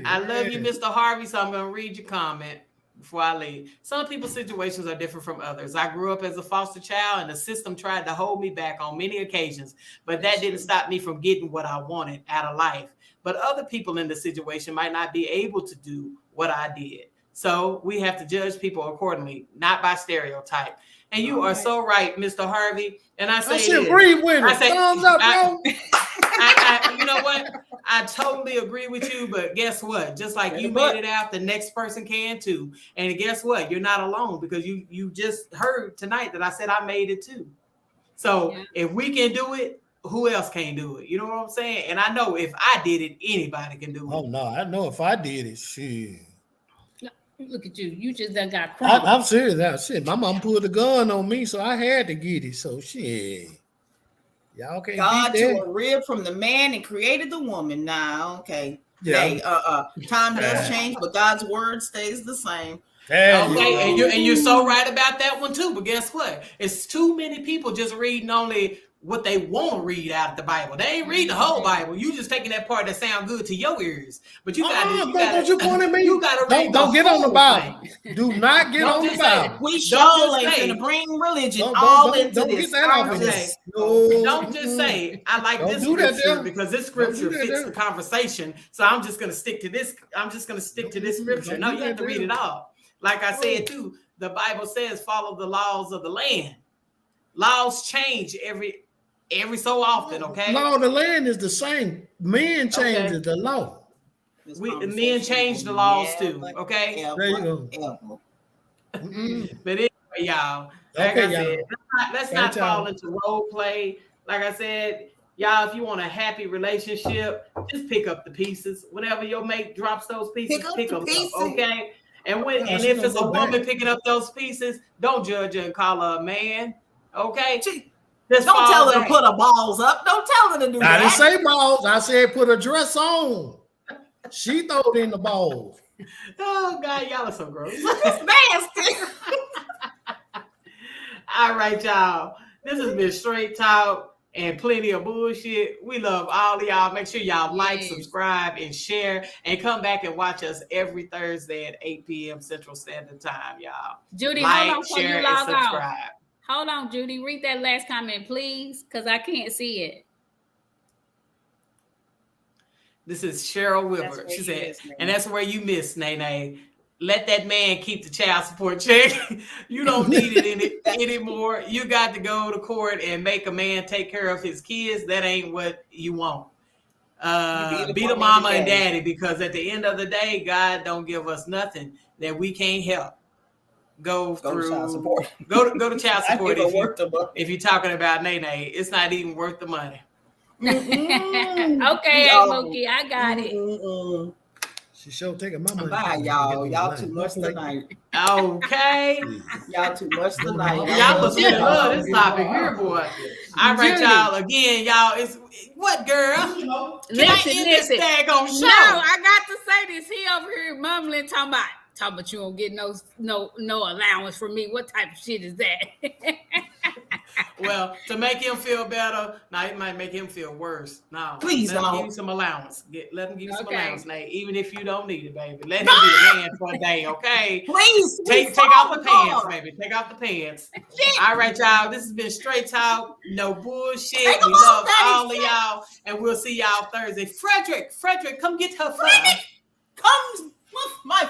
I love you, Mr. Harvey. So I'm gonna read your comment before I leave. Some people's situations are different from others. I grew up as a foster child, and the system tried to hold me back on many occasions, but that didn't stop me from getting what I wanted out of life. But other people in the situation might not be able to do what I did. So we have to judge people accordingly, not by stereotype. And you are so right, Mr. Harvey. And I say, agree with it. Thumbs up, bro. You know what? I totally agree with you, but guess what? Just like you made it out, the next person can too. And guess what? You're not alone, because you just heard tonight that I said I made it too. So if we can do it, who else can't do it? You know what I'm saying? And I know if I did it, anybody can do it. Oh no, I know if I did it, shit. Look at you. You just done got crumbed. I'm serious. Shit, my mom pulled a gun on me, so I had to get it. So shit. Y'all can't God took a rib from the man and created the woman. Now, okay. Yeah. Hey, time does change, but God's word stays the same. Okay, and you're so right about that one too. But guess what? It's too many people just reading only what they want to read out of the Bible. They ain't read the whole Bible. You just taking that part that sound good to your ears. But you got don't you point at me? You got to read. Don't get on the Bible. Do not get on the Bible. We sure ain't finna bring religion all into this conversation. No. Don't just say I like this scripture because this scripture fits the conversation. So I'm just gonna stick to this. I'm just gonna stick to this scripture. No, you have to read it all. Like I said too, the Bible says follow the laws of the land. Laws change every so often, okay? Law of the land is the same. Men changes the law. Men change the laws too, okay? There you go. But anyway, y'all, like I said, let's not fall into role play. Like I said, y'all, if you want a happy relationship, just pick up the pieces. Whenever your mate drops those pieces, pick them up, okay? And if it's a woman picking up those pieces, don't judge her and call her a man, okay? Don't tell her to put her balls up. Don't tell her to do that. I didn't say balls. I said put a dress on. She throwed in the balls. Oh, God, y'all are so gross. It's nasty. All right, y'all. This has been Str8 Talk and plenty of bullshit. We love all of y'all. Make sure y'all like, subscribe, and share. And come back and watch us every Thursday at 8 p.m. Central Standard Time, y'all. Judy, like, hold on, share, and subscribe. Hold on, Judy. Read that last comment, please, because I can't see it. This is Cheryl Wilbur. She said, and that's where you miss, Nene. Let that man keep the child support check. You don't need it anymore. You got to go to court and make a man take care of his kids. That ain't what you want. Be the mama and daddy, because at the end of the day, God don't give us nothing that we can't help. Go through child support. Go to child support if you're talking about Nene. It's not even worth the money. Okay, Mookie, I got it. She sure taking my money. Bye, y'all. Y'all too much tonight. Okay. Y'all too much tonight. Y'all must really love this topic here, boy. All right, y'all. Again, y'all. It's what, girl? Listen. Show? No, I got to say this. He over here mumbling, talking about you don't get no allowance from me. What type of shit is that? Well, to make him feel better, now it might make him feel worse. No, please let don't. him give you some allowance. Let him give you some allowance, Nate. Even if you don't need it, baby. Let him be a man for a day, okay? Please take off the pants, baby. Take off the pants. All right, y'all. This has been Str8 Talk. No bullshit. We love all of y'all, and we'll see y'all Thursday. Frederick, come get her. Frederick comes with my